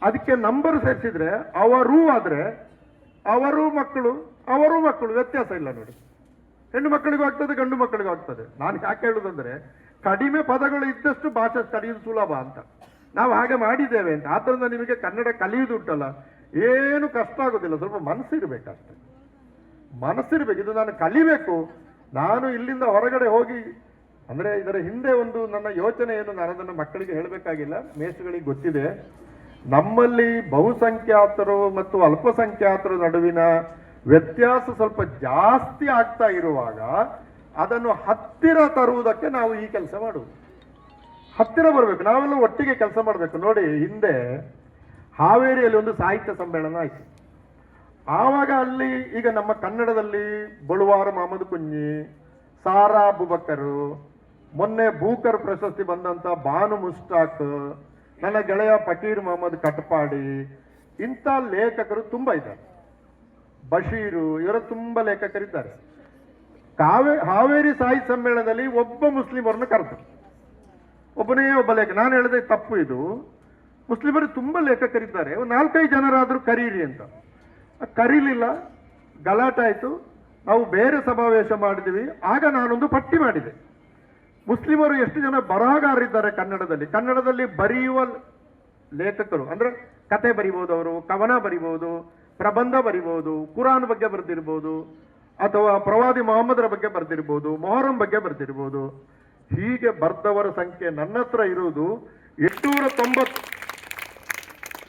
ಅದಕ್ಕೆ ನಂಬರ್ ಸೇರಿಸಿದ್ರೆ ಅವರು ಆದ್ರೆ ಅವರು ಮಕ್ಕಳು ವ್ಯತ್ಯಾಸ ಇಲ್ಲ ನೋಡಿ. ಹೆಣ್ಣು ಮಕ್ಕಳಿಗೂ ಆಗ್ತದೆ, ಗಂಡು ಮಕ್ಕಳಿಗೂ ಆಗ್ತದೆ. ನಾನು ಯಾಕೆ ಹೇಳುದಂದ್ರೆ ಕಡಿಮೆ ಪದಗಳು ಇದ್ದಷ್ಟು ಭಾಷೆ ಕಲಿಯುವುದು ಸುಲಭ ಅಂತ ನಾವು ಹಾಗೆ ಮಾಡಿದ್ದೇವೆ ಅಂತ. ಆದ್ರಿಂದ ನಿಮಗೆ ಕನ್ನಡ ಕಲಿಯುವುದು ಉಂಟಲ್ಲ, ಏನು ಕಷ್ಟ ಆಗೋದಿಲ್ಲ. ಸ್ವಲ್ಪ ಮನಸ್ಸಿರ್ಬೇಕಷ್ಟೆ, ಮನಸ್ಸಿರ್ಬೇಕು. ಇದು ನಾನು ಕಲಿಬೇಕು. ನಾನು ಇಲ್ಲಿಂದ ಹೊರಗಡೆ ಹೋಗಿ ಅಂದ್ರೆ ಇದರ ಹಿಂದೆ ಒಂದು ನನ್ನ ಯೋಚನೆ ಏನು, ನಾನು ಅದನ್ನು ಮಕ್ಕಳಿಗೆ ಹೇಳಬೇಕಾಗಿಲ್ಲ, ಮೇಷ್ಟ್ರುಗಳಿಗೆ ಗೊತ್ತಿದೆ. ನಮ್ಮಲ್ಲಿ ಬಹುಸಂಖ್ಯಾತರು ಮತ್ತು ಅಲ್ಪಸಂಖ್ಯಾತರ ನಡುವಿನ ವ್ಯತ್ಯಾಸ ಸ್ವಲ್ಪ ಜಾಸ್ತಿ ಆಗ್ತಾ ಇರುವಾಗ ಅದನ್ನು ಹತ್ತಿರ ತರುವುದಕ್ಕೆ ನಾವು ಈ ಕೆಲಸ ಮಾಡುವುದು. ಹತ್ತಿರ ಬರಬೇಕು, ನಾವೆಲ್ಲ ಒಟ್ಟಿಗೆ ಕೆಲಸ ಮಾಡಬೇಕು. ನೋಡಿ, ಹಿಂದೆ ಹಾವೇರಿಯಲ್ಲಿ ಒಂದು ಸಾಹಿತ್ಯ ಸಮ್ಮೇಳನ ಆಯಿತು. ಆವಾಗ ಅಲ್ಲಿ ಈಗ ನಮ್ಮ ಕನ್ನಡದಲ್ಲಿ ಬಳುವಾರ ಮಹಮ್ಮದ್ ಕುಂಜಿ, ಸಾರಾ ಅಬುಬಕರು, ಮೊನ್ನೆ ಬೂಕರ್ ಪ್ರಶಸ್ತಿ ಬಂದಂತ ಬಾನು ಮುಸ್ತಾಕ್, ನನ್ನ ಗೆಳೆಯ ಫಕೀರ್ ಮೊಹಮ್ಮದ್ ಕಟ್ಪಾಡಿ, ಇಂಥ ಲೇಖಕರು ತುಂಬ ಇದ್ದಾರೆ. ಬಶೀರು, ಇವರ ತುಂಬ ಲೇಖಕರಿದ್ದಾರೆ. ಹಾವೇರಿ ಸಾಹಿತ್ಯ ಸಮ್ಮೇಳನದಲ್ಲಿ ಒಬ್ಬ ಮುಸ್ಲಿಮರನ್ನು ಕರೆದು, ಒಬ್ಬನೇ ಒಬ್ಬ ಲೇಖಕ. ನಾನು ಹೇಳಿದೆ ತಪ್ಪು ಇದು, ಮುಸ್ಲಿಮರು ತುಂಬ ಲೇಖಕರಿದ್ದಾರೆ, ಒಂದು 4-5 ಜನರಾದರೂ ಕರೀರಿ ಅಂತ. ಕರೀಲಿಲ್ಲ, ಗಲಾಟೆ ಆಯಿತು. ನಾವು ಬೇರೆ ಸಮಾವೇಶ ಮಾಡಿದ್ವಿ. ಆಗ ನಾನೊಂದು ಪಟ್ಟಿ ಮಾಡಿದೆ, ಮುಸ್ಲಿಮರು ಎಷ್ಟು ಜನ ಬರಹಗಾರರಿದ್ದಾರೆ ಕನ್ನಡದಲ್ಲಿ ಬರೆಯುವ ಲೇಖಕರು. ಅಂದ್ರೆ ಕತೆ ಬರಿಬೋದು, ಅವರು ಕವನ ಬರಿಬೋದು, ಪ್ರಬಂಧ ಬರಿಬೋದು, ಕುರಾನ್ ಬಗ್ಗೆ ಬರೆದಿರ್ಬೋದು, ಅಥವಾ ಪ್ರವಾದಿ ಮೊಹಮ್ಮದರ ಬಗ್ಗೆ ಬರೆದಿರ್ಬೋದು, ಮೊಹರಂ ಬಗ್ಗೆ ಬರೆದಿರ್ಬೋದು. ಹೀಗೆ ಬರ್ದವರ ಸಂಖ್ಯೆ ನನ್ನ ಹತ್ರ ಇರುವುದು 890.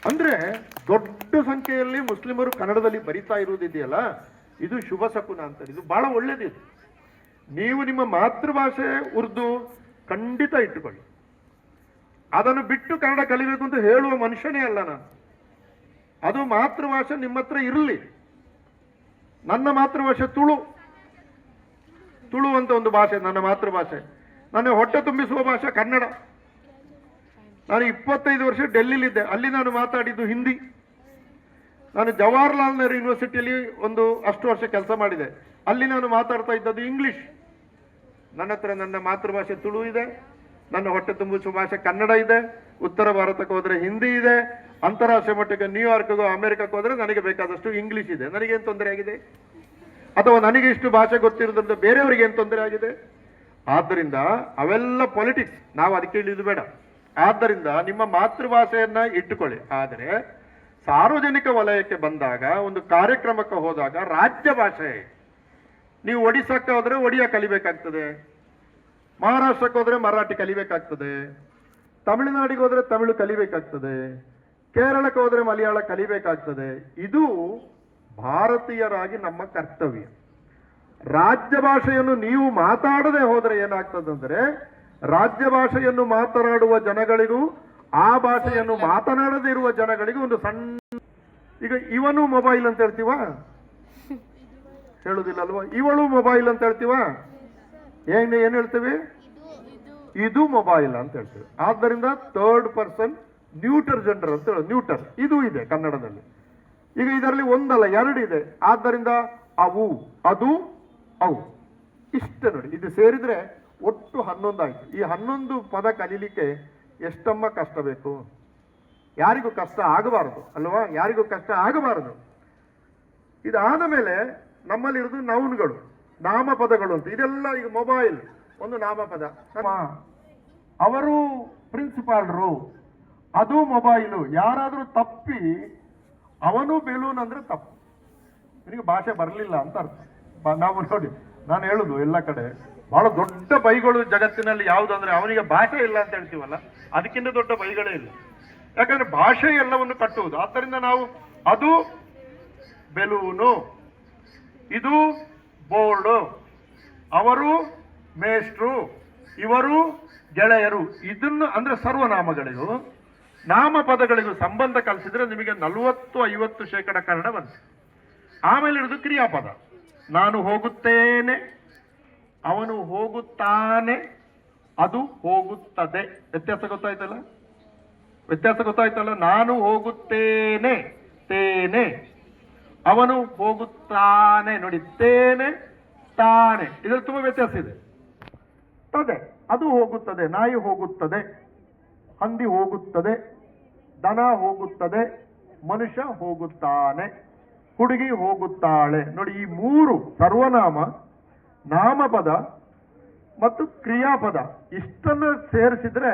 ಅಂದ್ರೆ ದೊಡ್ಡ ಸಂಖ್ಯೆಯಲ್ಲಿ ಮುಸ್ಲಿಮರು ಕನ್ನಡದಲ್ಲಿ ಬರಿತಾ ಇರುವುದಿದೆಯಲ್ಲ, ಇದು ಶುಭ ಶಕುನ ಅಂತ. ಇದು ಬಹಳ ಒಳ್ಳೇದಿದೆ. ನೀವು ನಿಮ್ಮ ಮಾತೃಭಾಷೆ ಉರ್ದು ಖಂಡಿತ ಇಟ್ಟುಕೊಳ್ಳಿ. ಅದನ್ನು ಬಿಟ್ಟು ಕನ್ನಡ ಕಲಿಬೇಕು ಅಂತ ಹೇಳುವ ಮನುಷ್ಯನೇ ಅಲ್ಲ ನಾನು. ಅದು ಮಾತೃಭಾಷೆ ನಿಮ್ಮ ಹತ್ರ ಇರಲಿ. ನನ್ನ ಮಾತೃಭಾಷೆ ತುಳು ಅಂತ ಒಂದು ಭಾಷೆ, ನನ್ನ ಮಾತೃಭಾಷೆ. ನನ್ನ ಹೊಟ್ಟೆ ತುಂಬಿಸುವ ಭಾಷೆ ಕನ್ನಡ. ನಾನು 25 ವರ್ಷ ಡೆಲ್ಲಿಲಿದ್ದೆ, ಅಲ್ಲಿ ನಾನು ಮಾತಾಡಿದ್ದು ಹಿಂದಿ. ನಾನು ಜವಾಹರ್ಲಾಲ್ ನೆಹರು ಯೂನಿವರ್ಸಿಟಿಯಲ್ಲಿ ಒಂದು ಅಷ್ಟು ವರ್ಷ ಕೆಲಸ ಮಾಡಿದೆ, ಅಲ್ಲಿ ನಾನು ಮಾತಾಡ್ತಾ ಇದ್ದದ್ದು ಇಂಗ್ಲಿಷ್. ನನ್ನ ಹತ್ರ ನನ್ನ ಮಾತೃಭಾಷೆ ತುಳು ಇದೆ, ನನ್ನ ಹೊಟ್ಟೆ ತುಂಬಿಸುವ ಭಾಷೆ ಕನ್ನಡ ಇದೆ. ಉತ್ತರ ಭಾರತಕ್ಕೆ ಹೋದರೆ ಹಿಂದಿ ಇದೆ, ಅಂತಾರಾಷ್ಟ್ರೀಯ ಮಟ್ಟಕ್ಕೆ ನ್ಯೂಯಾರ್ಕ್ಗೋ ಅಮೆರಿಕಕ್ಕೆ ಹೋದರೆ ನನಗೆ ಬೇಕಾದಷ್ಟು ಇಂಗ್ಲಿಷ್ ಇದೆ. ನನಗೇನು ತೊಂದರೆ ಆಗಿದೆ? ಅಥವಾ ನನಗೆ ಇಷ್ಟು ಭಾಷೆ ಗೊತ್ತಿರೋದ್ರಿಂದ ಬೇರೆಯವರಿಗೆ ಏನು ತೊಂದರೆ ಆಗಿದೆ? ಆದ್ದರಿಂದ ಅವೆಲ್ಲ ಪೊಲಿಟಿಕ್ಸ್, ನಾವು ಅದಕ್ಕೆ ಇಳಿದು ಬೇಡ. ಆದ್ದರಿಂದ ನಿಮ್ಮ ಮಾತೃಭಾಷೆಯನ್ನ ಇಟ್ಟುಕೊಳ್ಳಿ. ಆದರೆ ಸಾರ್ವಜನಿಕ ವಲಯಕ್ಕೆ ಬಂದಾಗ, ಒಂದು ಕಾರ್ಯಕ್ರಮಕ್ಕೆ ಹೋದಾಗ ರಾಜ್ಯ ಭಾಷೆ. ನೀವು ಒಡಿಶಾಕ್ಕೆ ಹೋದ್ರೆ ಒಡಿಯಾ ಕಲಿಬೇಕಾಗ್ತದೆ, ಮಹಾರಾಷ್ಟ್ರಕ್ಕೆ ಹೋದ್ರೆ ಮರಾಠಿ ಕಲಿಬೇಕಾಗ್ತದೆ, ತಮಿಳುನಾಡಿಗೆ ಹೋದ್ರೆ ತಮಿಳು ಕಲಿಬೇಕಾಗ್ತದೆ, ಕೇರಳಕ್ಕೆ ಹೋದ್ರೆ ಮಲಯಾಳ ಕಲಿಬೇಕಾಗ್ತದೆ. ಇದು ಭಾರತೀಯರಾಗಿ ನಮ್ಮ ಕರ್ತವ್ಯ. ರಾಜ್ಯ ಭಾಷೆಯನ್ನು ನೀವು ಮಾತಾಡದೆ ಹೋದರೆ ಏನಾಗ್ತದಂದ್ರೆ, ರಾಜ್ಯ ಭಾಷೆಯನ್ನು ಮಾತನಾಡುವ ಜನಗಳಿಗೂ ಆ ಭಾಷೆಯನ್ನು ಮಾತನಾಡದೇ ಇರುವ ಜನಗಳಿಗೂ ಒಂದು ಸಣ್ಣ, ಈಗ ಇವನು ಮೊಬೈಲ್ ಅಂತ ಹೇಳ್ತೀವ, ಹೇಳುದಿಲ್ಲ ಅಲ್ವಾ? ಇವಳು ಮೊಬೈಲ್ ಅಂತ ಹೇಳ್ತೀವ, ಏನ್ ಹೇಳ್ತೀವಿ? ಇದು ಮೊಬೈಲ್ ಅಂತ ಹೇಳ್ತೀವಿ. ಆದ್ದರಿಂದ ಥರ್ಡ್ ಪರ್ಸನ್ ನ್ಯೂಟರ್ ಜೆಂಡರ್ ಅಂತ ಹೇಳೋದು. ನ್ಯೂಟರ್ ಇದು ಇದೆ ಕನ್ನಡದಲ್ಲಿ. ಈಗ ಇದರಲ್ಲಿ ಒಂದಲ್ಲ 2 ಇದೆ. ಆದ್ದರಿಂದ ಅವು, ಅದು, ಅವು, ಇಷ್ಟ ನೋಡಿ. ಇದು ಸೇರಿದ್ರೆ ಒಟ್ಟು 11 ಆಯ್ತು. ಈ 11 ಪದ ಕಲೀಲಿಕ್ಕೆ ಎಷ್ಟಮ್ಮ ಕಷ್ಟ ಬೇಕು? ಯಾರಿಗೂ ಕಷ್ಟ ಆಗಬಾರದು ಅಲ್ವಾ? ಯಾರಿಗೂ ಕಷ್ಟ ಆಗಬಾರದು. ಇದಾದ ಮೇಲೆ ನಮ್ಮಲ್ಲಿರೋದು ನೌನ್ಗಳು, ನಾಮಪದಗಳು ಅಂತ. ಇದೆಲ್ಲ ಈಗ ಮೊಬೈಲ್ ಒಂದು ನಾಮಪದ. ಅವರು ಪ್ರಿನ್ಸಿಪಾಲ್ರು, ಅದು ಮೊಬೈಲು. ಯಾರಾದ್ರೂ ತಪ್ಪಿ ಅವನು ಬೆಲೂನ್ ಅಂದ್ರೆ ತಪ್ಪು, ನಿನಗೆ ಭಾಷೆ ಬರಲಿಲ್ಲ ಅಂತ ಅರ್ಥ. ನಾವು ನೋಡಿ, ನಾನು ಹೇಳುದು ಎಲ್ಲ ಕಡೆ ಬಹಳ ದೊಡ್ಡ ಬೈಗಳು ಜಗತ್ತಿನಲ್ಲಿ ಯಾವುದಂದ್ರೆ ಅವನಿಗೆ ಭಾಷೆ ಇಲ್ಲ ಅಂತ ಹೇಳ್ತೀವಲ್ಲ, ಅದಕ್ಕಿಂತ ದೊಡ್ಡ ಬೈಗಳೇ ಇಲ್ಲ. ಯಾಕಂದ್ರೆ ಭಾಷೆ ಎಲ್ಲವನ್ನು ಕಟ್ಟುವುದು. ಆದ್ದರಿಂದ ನಾವು ಅದು ಬೆಲೂನು, ಇದು ಬೋರ್ಡು, ಅವರು ಮೇಷ್ಟ್ರು, ಇವರು ಗೆಳೆಯರು. ಇದನ್ನು ಅಂದ್ರೆ ಸರ್ವನಾಮಗಳಿಗೂ ನಾಮಪದಗಳಿಗೂ ಸಂಬಂಧ ಕಲಿಸಿದ್ರೆ ನಿಮಗೆ 40-50% ಕನ್ನಡ ಬಂತು. ಆಮೇಲೆ ಇರೋದು ಕ್ರಿಯಾಪದ. ನಾನು ಹೋಗುತ್ತೇನೆ, ಅವನು ಹೋಗುತ್ತಾನೆ, ಅದು ಹೋಗುತ್ತದೆ. ವ್ಯತ್ಯಾಸ ಗೊತ್ತಾಯ್ತಲ್ಲ? ನಾನು ಹೋಗುತ್ತೇನೆ, ತೇನೆ. ಅವನು ಹೋಗುತ್ತಾನೆ, ನೋಡಿ, ತೇನೆ, ತಾನೆ. ಇದರಲ್ಲಿ ತುಂಬಾ ವ್ಯತ್ಯಾಸ ಇದೆ. ತದೆ, ಅದು ಹೋಗುತ್ತದೆ. ನಾಯಿ ಹೋಗುತ್ತದೆ, ಹಂದಿ ಹೋಗುತ್ತದೆ, ದನ ಹೋಗುತ್ತದೆ, ಮನುಷ್ಯ ಹೋಗುತ್ತಾನೆ, ಹುಡುಗಿ ಹೋಗುತ್ತಾಳೆ. ನೋಡಿ, ಈ 3 ಸರ್ವನಾಮ, ನಾಮಪದ ಮತ್ತು ಕ್ರಿಯಾಪದ ಇಷ್ಟನ್ನು ಸೇರಿಸಿದ್ರೆ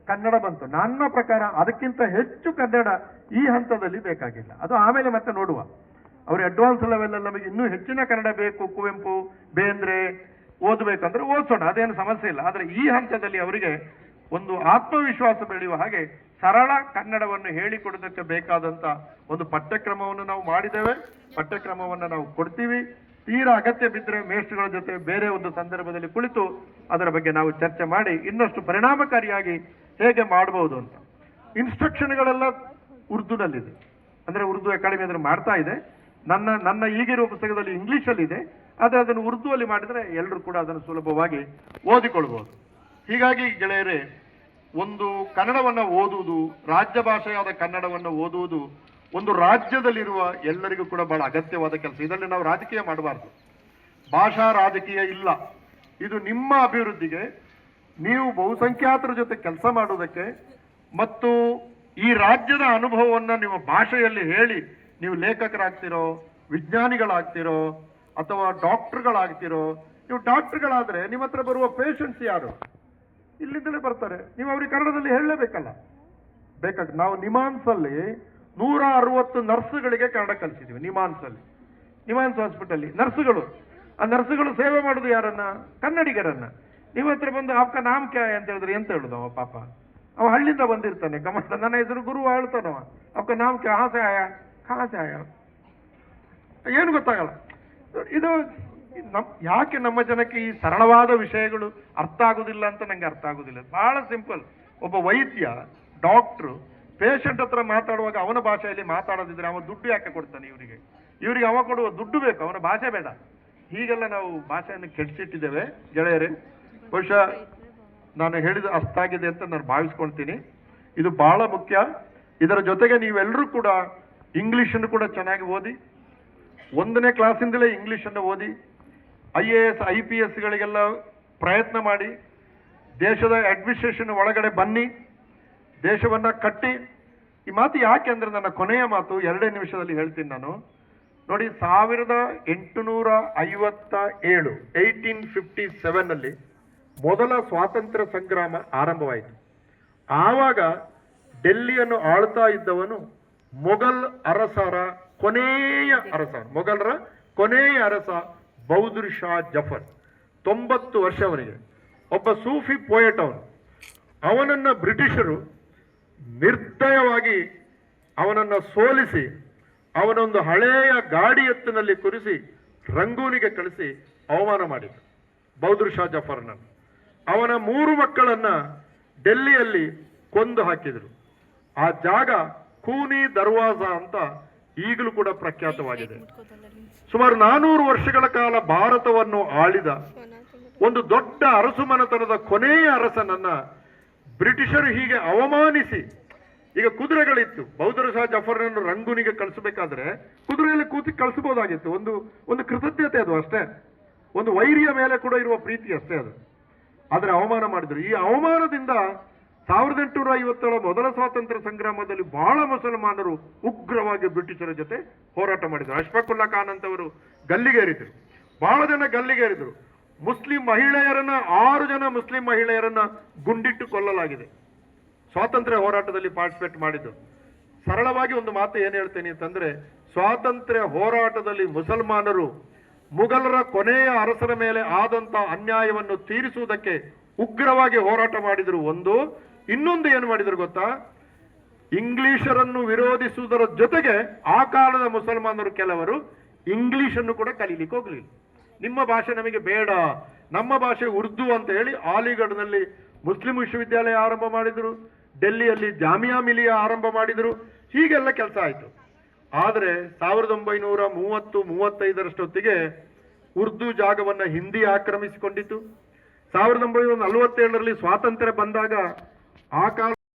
ಕನ್ನಡ ಬಂತು. ನನ್ನ ಪ್ರಕಾರ ಅದಕ್ಕಿಂತ ಹೆಚ್ಚು ಕನ್ನಡ ಈ ಹಂತದಲ್ಲಿ ಬೇಕಾಗಿಲ್ಲ. ಅದು ಆಮೇಲೆ ಮತ್ತೆ ನೋಡುವ. ಅವರು ಅಡ್ವಾನ್ಸ್ ಲೆವೆಲ್ ಅಲ್ಲಿ ನಮಗೆ ಇನ್ನೂ ಹೆಚ್ಚಿನ ಕನ್ನಡ ಬೇಕು, ಕುವೆಂಪು, ಬೇಂದ್ರೆ ಓದಬೇಕಂದ್ರೆ ಓದಿಸೋಣ, ಅದೇನು ಸಮಸ್ಯೆ ಇಲ್ಲ. ಆದರೆ ಈ ಹಂತದಲ್ಲಿ ಅವರಿಗೆ ಒಂದು ಆತ್ಮವಿಶ್ವಾಸ ಬೆಳೆಯುವ ಹಾಗೆ ಸರಳ ಕನ್ನಡವನ್ನು ಹೇಳಿಕೊಡೋದಕ್ಕೆ ಬೇಕಾದಂತ ಒಂದು ಪಠ್ಯಕ್ರಮವನ್ನು ನಾವು ಮಾಡಿದ್ದೇವೆ. ಪಠ್ಯಕ್ರಮವನ್ನು ನಾವು ಕೊಡ್ತೀವಿ. ತೀರಾ ಅಗತ್ಯ ಬಿದ್ದರೆ ಮೇಷ್ಟ್ರುಗಳ ಜೊತೆ ಬೇರೆ ಒಂದು ಸಂದರ್ಭದಲ್ಲಿ ಕುಳಿತು ಅದರ ಬಗ್ಗೆ ನಾವು ಚರ್ಚೆ ಮಾಡಿ ಇನ್ನಷ್ಟು ಪರಿಣಾಮಕಾರಿಯಾಗಿ ಹೇಗೆ ಮಾಡಬಹುದು ಅಂತ. ಇನ್ಸ್ಟ್ರಕ್ಷನ್ಗಳೆಲ್ಲ ಉರ್ದುನಲ್ಲಿದೆ, ಅಂದರೆ ಉರ್ದು ಅಕಾಡೆಮಿ ಅದನ್ನು ಮಾಡ್ತಾ ಇದೆ. ನನ್ನ ಈಗಿರುವ ಪುಸ್ತಕದಲ್ಲಿ ಇಂಗ್ಲೀಷಲ್ಲಿದೆ, ಆದರೆ ಅದನ್ನು ಉರ್ದುವಲ್ಲಿ ಮಾಡಿದರೆ ಎಲ್ಲರೂ ಕೂಡ ಅದನ್ನು ಸುಲಭವಾಗಿ ಓದಿಕೊಳ್ಬಹುದು. ಹೀಗಾಗಿ ಗೆಳೆಯರೇ, ಒಂದು ಕನ್ನಡವನ್ನು ಓದುವುದು, ರಾಜ್ಯ ಭಾಷೆಯಾದ ಕನ್ನಡವನ್ನು ಓದುವುದು ಒಂದು ರಾಜ್ಯದಲ್ಲಿರುವ ಎಲ್ಲರಿಗೂ ಕೂಡ ಬಹಳ ಅಗತ್ಯವಾದ ಕೆಲಸ. ಇದರಲ್ಲಿ ನಾವು ರಾಜಕೀಯ ಮಾಡಬಾರ್ದು, ಭಾಷಾ ರಾಜಕೀಯ ಇಲ್ಲ. ಇದು ನಿಮ್ಮ ಅಭಿವೃದ್ಧಿಗೆ, ನೀವು ಬಹುಸಂಖ್ಯಾತರ ಜೊತೆ ಕೆಲಸ ಮಾಡುವುದಕ್ಕೆ ಮತ್ತು ಈ ರಾಜ್ಯದ ಅನುಭವವನ್ನು ನಿಮ್ಮ ಭಾಷೆಯಲ್ಲಿ ಹೇಳಿ ನೀವು ಲೇಖಕರಾಗ್ತಿರೋ, ವಿಜ್ಞಾನಿಗಳಾಗ್ತಿರೋ ಅಥವಾ ಡಾಕ್ಟರ್ಗಳಾಗ್ತಿರೋ. ನೀವು ಡಾಕ್ಟರ್ಗಳಾದರೆ ನಿಮ್ಮ ಹತ್ರ ಬರುವ ಪೇಷಂಟ್ಸ್ ಯಾರು? ಇಲ್ಲಿಂದಲೇ ಬರ್ತಾರೆ, ನೀವು ಅವ್ರಿಗೆ ಕನ್ನಡದಲ್ಲಿ ಹೇಳಲೇಬೇಕಲ್ಲ. ಬೇಕಾಗ್ತದೆ. ನಾವು ನಿಮಾನ್ಸಲ್ಲಿ 160 ನರ್ಸ್ಗಳಿಗೆ ಕನ್ನಡ ಕಲಿಸಿದ್ದೀವಿ. ನಿಮಾನ್ಸ್ ಹಾಸ್ಪಿಟಲ್ ನರ್ಸ್ಗಳು, ಆ ನರ್ಸ್ಗಳು ಸೇವೆ ಮಾಡೋದು ಯಾರನ್ನ? ಕನ್ನಡಿಗರನ್ನ. ನಿಮ್ಮ ಹತ್ರ ಬಂದು ಅವಕ ನಾಮ್ ಕ್ಯಾ ಅಂತ ಹೇಳಿದ್ರೆ ಎಂತ ಹೇಳುದು? ಅವ ಪಾಪ ಅವ ಹಳ್ಳಿಯಿಂದ ಬಂದಿರ್ತಾನೆ, ಗಮನ. ನನ್ನ ಹೆಸರು ಗುರು ಹೇಳ್ತಾನವ, ಅವಕ ನಾಮ್ ಕ್ಯಾ ಹಾಸೆ ಆಯ ಏನು ಗೊತ್ತಾಗಲ್ಲ. ಇದು ಯಾಕೆ ನಮ್ಮ ಜನಕ್ಕೆ ಈ ಸರಳವಾದ ವಿಷಯಗಳು ಅರ್ಥ ಆಗುದಿಲ್ಲ ಅಂತ ನಂಗೆ ಅರ್ಥ ಆಗುದಿಲ್ಲ. ಬಹಳ ಸಿಂಪಲ್. ಒಬ್ಬ ವೈದ್ಯ, ಡಾಕ್ಟ್ರು ಪೇಷಂಟ್ ಹತ್ರ ಮಾತಾಡುವಾಗ ಅವನ ಭಾಷೆಯಲ್ಲಿ ಮಾತಾಡೋದಿದ್ರೆ ಅವನ ದುಡ್ಡು ಯಾಕೆ ಕೊಡ್ತಾನೆ? ಇವರಿಗೆ ಅವ ಕೊಡುವ ದುಡ್ಡು ಬೇಕು, ಅವನ ಭಾಷೆ ಬೇಡ. ಹೀಗೆಲ್ಲ ನಾವು ಭಾಷೆಯನ್ನು ಕೆಡಿಸಿಟ್ಟಿದ್ದೇವೆ ಗೆಳೆಯರೇ. ಬಹುಶಃ ನಾನು ಹೇಳಿದ ಅರ್ಥ ಆಗಿದೆ ಅಂತ ನಾನು ಭಾವಿಸ್ಕೊಳ್ತೀನಿ. ಇದು ಬಹಳ ಮುಖ್ಯ. ಇದರ ಜೊತೆಗೆ ನೀವೆಲ್ಲರೂ ಕೂಡ ಇಂಗ್ಲಿಷನ್ನು ಕೂಡ ಚೆನ್ನಾಗಿ ಓದಿ, 1ನೇ ಕ್ಲಾಸಿಂದಲೇ ಇಂಗ್ಲಿಷನ್ನು ಓದಿ, IAS IPS ಗಳಿಗೆಲ್ಲ ಪ್ರಯತ್ನ ಮಾಡಿ, ದೇಶದ ಅಡ್ಮಿನಿಸ್ಟ್ರೇಷನ್ ಒಳಗಡೆ ಬನ್ನಿ, ದೇಶವನ್ನ ಕಟ್ಟಿ. ಈ ಮಾತು ಯಾಕೆ ಅಂದ್ರೆ ನನ್ನ ಕೊನೆಯ ಮಾತು 2 ನಿಮಿಷದಲ್ಲಿ ಹೇಳ್ತೀನಿ ನಾನು. ನೋಡಿ, 1857 1857ನಲ್ಲಿ ಮೊದಲ ಸ್ವಾತಂತ್ರ್ಯ ಸಂಗ್ರಾಮ ಆರಂಭವಾಯಿತು. ಆವಾಗ ಡೆಲ್ಲಿಯನ್ನು ಆಳ್ತಾ ಇದ್ದವನು ಮೊಘಲರ ಕೊನೆಯ ಅರಸ ಬೌದುರ್ ಶಾ ಜಫರ್. 90 ವರ್ಷ ಅವನಿಗೆ. ಒಬ್ಬ ಸೂಫಿ ಪೋಯಟ್ ಅವನನ್ನ ಬ್ರಿಟಿಷರು ನಿರ್ದಯವಾಗಿ ಅವನನ್ನು ಸೋಲಿಸಿ ಅವನೊಂದು ಹಳೆಯ ಗಾಡಿ ಎತ್ತಿನಲ್ಲಿ ಕೂರಿಸಿ ರಂಗೂನಿಗೆ ಕಳಿಸಿ ಅವಮಾನ ಮಾಡಿದರು ಬೌದುರ್ ಶಾ ಜಫರ್ನನ್ನು. ಅವನ 3 ಮಕ್ಕಳನ್ನ ಡೆಲ್ಲಿಯಲ್ಲಿ ಕೊಂದು ಹಾಕಿದರು. ಆ ಜಾಗ ಖೂನಿ ದರ್ವಾಜ ಅಂತ ಈಗಲೂ ಕೂಡ ಪ್ರಖ್ಯಾತವಾಗಿದೆ. ಸುಮಾರು 400 ವರ್ಷಗಳ ಕಾಲ ಭಾರತವನ್ನು ಆಳಿದ ಒಂದು ದೊಡ್ಡ ಅರಸು ಮನೆತನದ ಕೊನೆಯ ಅರಸನನ್ನ ಬ್ರಿಟಿಷರು ಹೀಗೆ ಅವಮಾನಿಸಿ, ಈಗ ಕುದುರೆಗಳಿತ್ತು, ಬೌದುರ್ ಶಾ ಜಫರ್ನನ್ನು ರಂಗೂನಿಗೆ ಕಳಿಸಬೇಕಾದ್ರೆ ಕುದುರೆಯಲ್ಲಿ ಕೂತಿ ಕಳಿಸಬಹುದಾಗಿತ್ತು. ಒಂದು ಕೃತಜ್ಞತೆ ಅದು ಅಷ್ಟೇ, ಒಂದು ವೈರಿಯ ಮೇಲೆ ಕೂಡ ಇರುವ ಪ್ರೀತಿ ಅಷ್ಟೇ ಅದು. ಆದರೆ ಅವಮಾನ ಮಾಡಿದ್ರು. ಈ ಅವಮಾನದಿಂದ 1857 ಮೊದಲ ಸ್ವಾತಂತ್ರ್ಯ ಸಂಗ್ರಾಮದಲ್ಲಿ ಬಹಳ ಮುಸಲ್ಮಾನರು ಉಗ್ರವಾಗಿ ಬ್ರಿಟಿಷರ ಜೊತೆ ಹೋರಾಟ ಮಾಡಿದರು. ಅಶ್ಫಾಕುಲ್ಲಾ ಖಾನ್ ಅಂತವರು ಗಲ್ಲಿಗೇರಿದ್ರು, ಬಹಳ ಜನ ಗಲ್ಲಿಗೇರಿದ್ರು. ಮುಸ್ಲಿಂ ಮಹಿಳೆಯರನ್ನ 6 ಜನ ಮುಸ್ಲಿಂ ಮಹಿಳೆಯರನ್ನ ಗುಂಡಿಟ್ಟು ಕೊಲ್ಲಲಾಗಿದೆ ಸ್ವಾತಂತ್ರ್ಯ ಹೋರಾಟದಲ್ಲಿ ಪಾರ್ಟಿಸಿಪೇಟ್ ಮಾಡಿದ್ದು. ಸರಳವಾಗಿ ಒಂದು ಮಾತು ಏನು ಹೇಳ್ತೇನೆ ಅಂತಂದ್ರೆ, ಸ್ವಾತಂತ್ರ್ಯ ಹೋರಾಟದಲ್ಲಿ ಮುಸಲ್ಮಾನರು ಮುಘಲರ ಕೊನೆಯ ಅರಸರ ಮೇಲೆ ಆದಂತ ಅನ್ಯಾಯವನ್ನು ತೀರಿಸುವುದಕ್ಕೆ ಉಗ್ರವಾಗಿ ಹೋರಾಟ ಮಾಡಿದ್ರು. ಇನ್ನೊಂದು ಏನು ಮಾಡಿದ್ರು ಗೊತ್ತಾ? ಇಂಗ್ಲಿಷರನ್ನು ವಿರೋಧಿಸುವುದರ ಜೊತೆಗೆ ಆ ಕಾಲದ ಮುಸಲ್ಮಾನರು ಕೆಲವರು ಇಂಗ್ಲಿಷನ್ನು ಕೂಡ ಕಲೀಲಿಕ್ಕೆ ಹೋಗ್ಲಿಲ್ಲ. ನಿಮ್ಮ ಭಾಷೆ ನಮಗೆ ಬೇಡ, ನಮ್ಮ ಭಾಷೆ ಉರ್ದು ಅಂತ ಹೇಳಿ ಅಲಿಗಢ್ನಲ್ಲಿ ಮುಸ್ಲಿಂ ವಿಶ್ವವಿದ್ಯಾಲಯ ಆರಂಭ ಮಾಡಿದ್ರು, ಡೆಲ್ಲಿಯಲ್ಲಿ ಜಾಮಿಯಾ ಮಿಲಿಯಾ ಆರಂಭ ಮಾಡಿದ್ರು. ಹೀಗೆಲ್ಲ ಕೆಲಸ ಆಯಿತು. ಆದರೆ 1930-35ರಷ್ಟೊತ್ತಿಗೆ ಉರ್ದು ಜಾಗವನ್ನು ಹಿಂದಿ ಆಕ್ರಮಿಸಿಕೊಂಡಿತು. 1947ರಲ್ಲಿ ಸ್ವಾತಂತ್ರ್ಯ ಬಂದಾಗ ಆ ಕಾಲ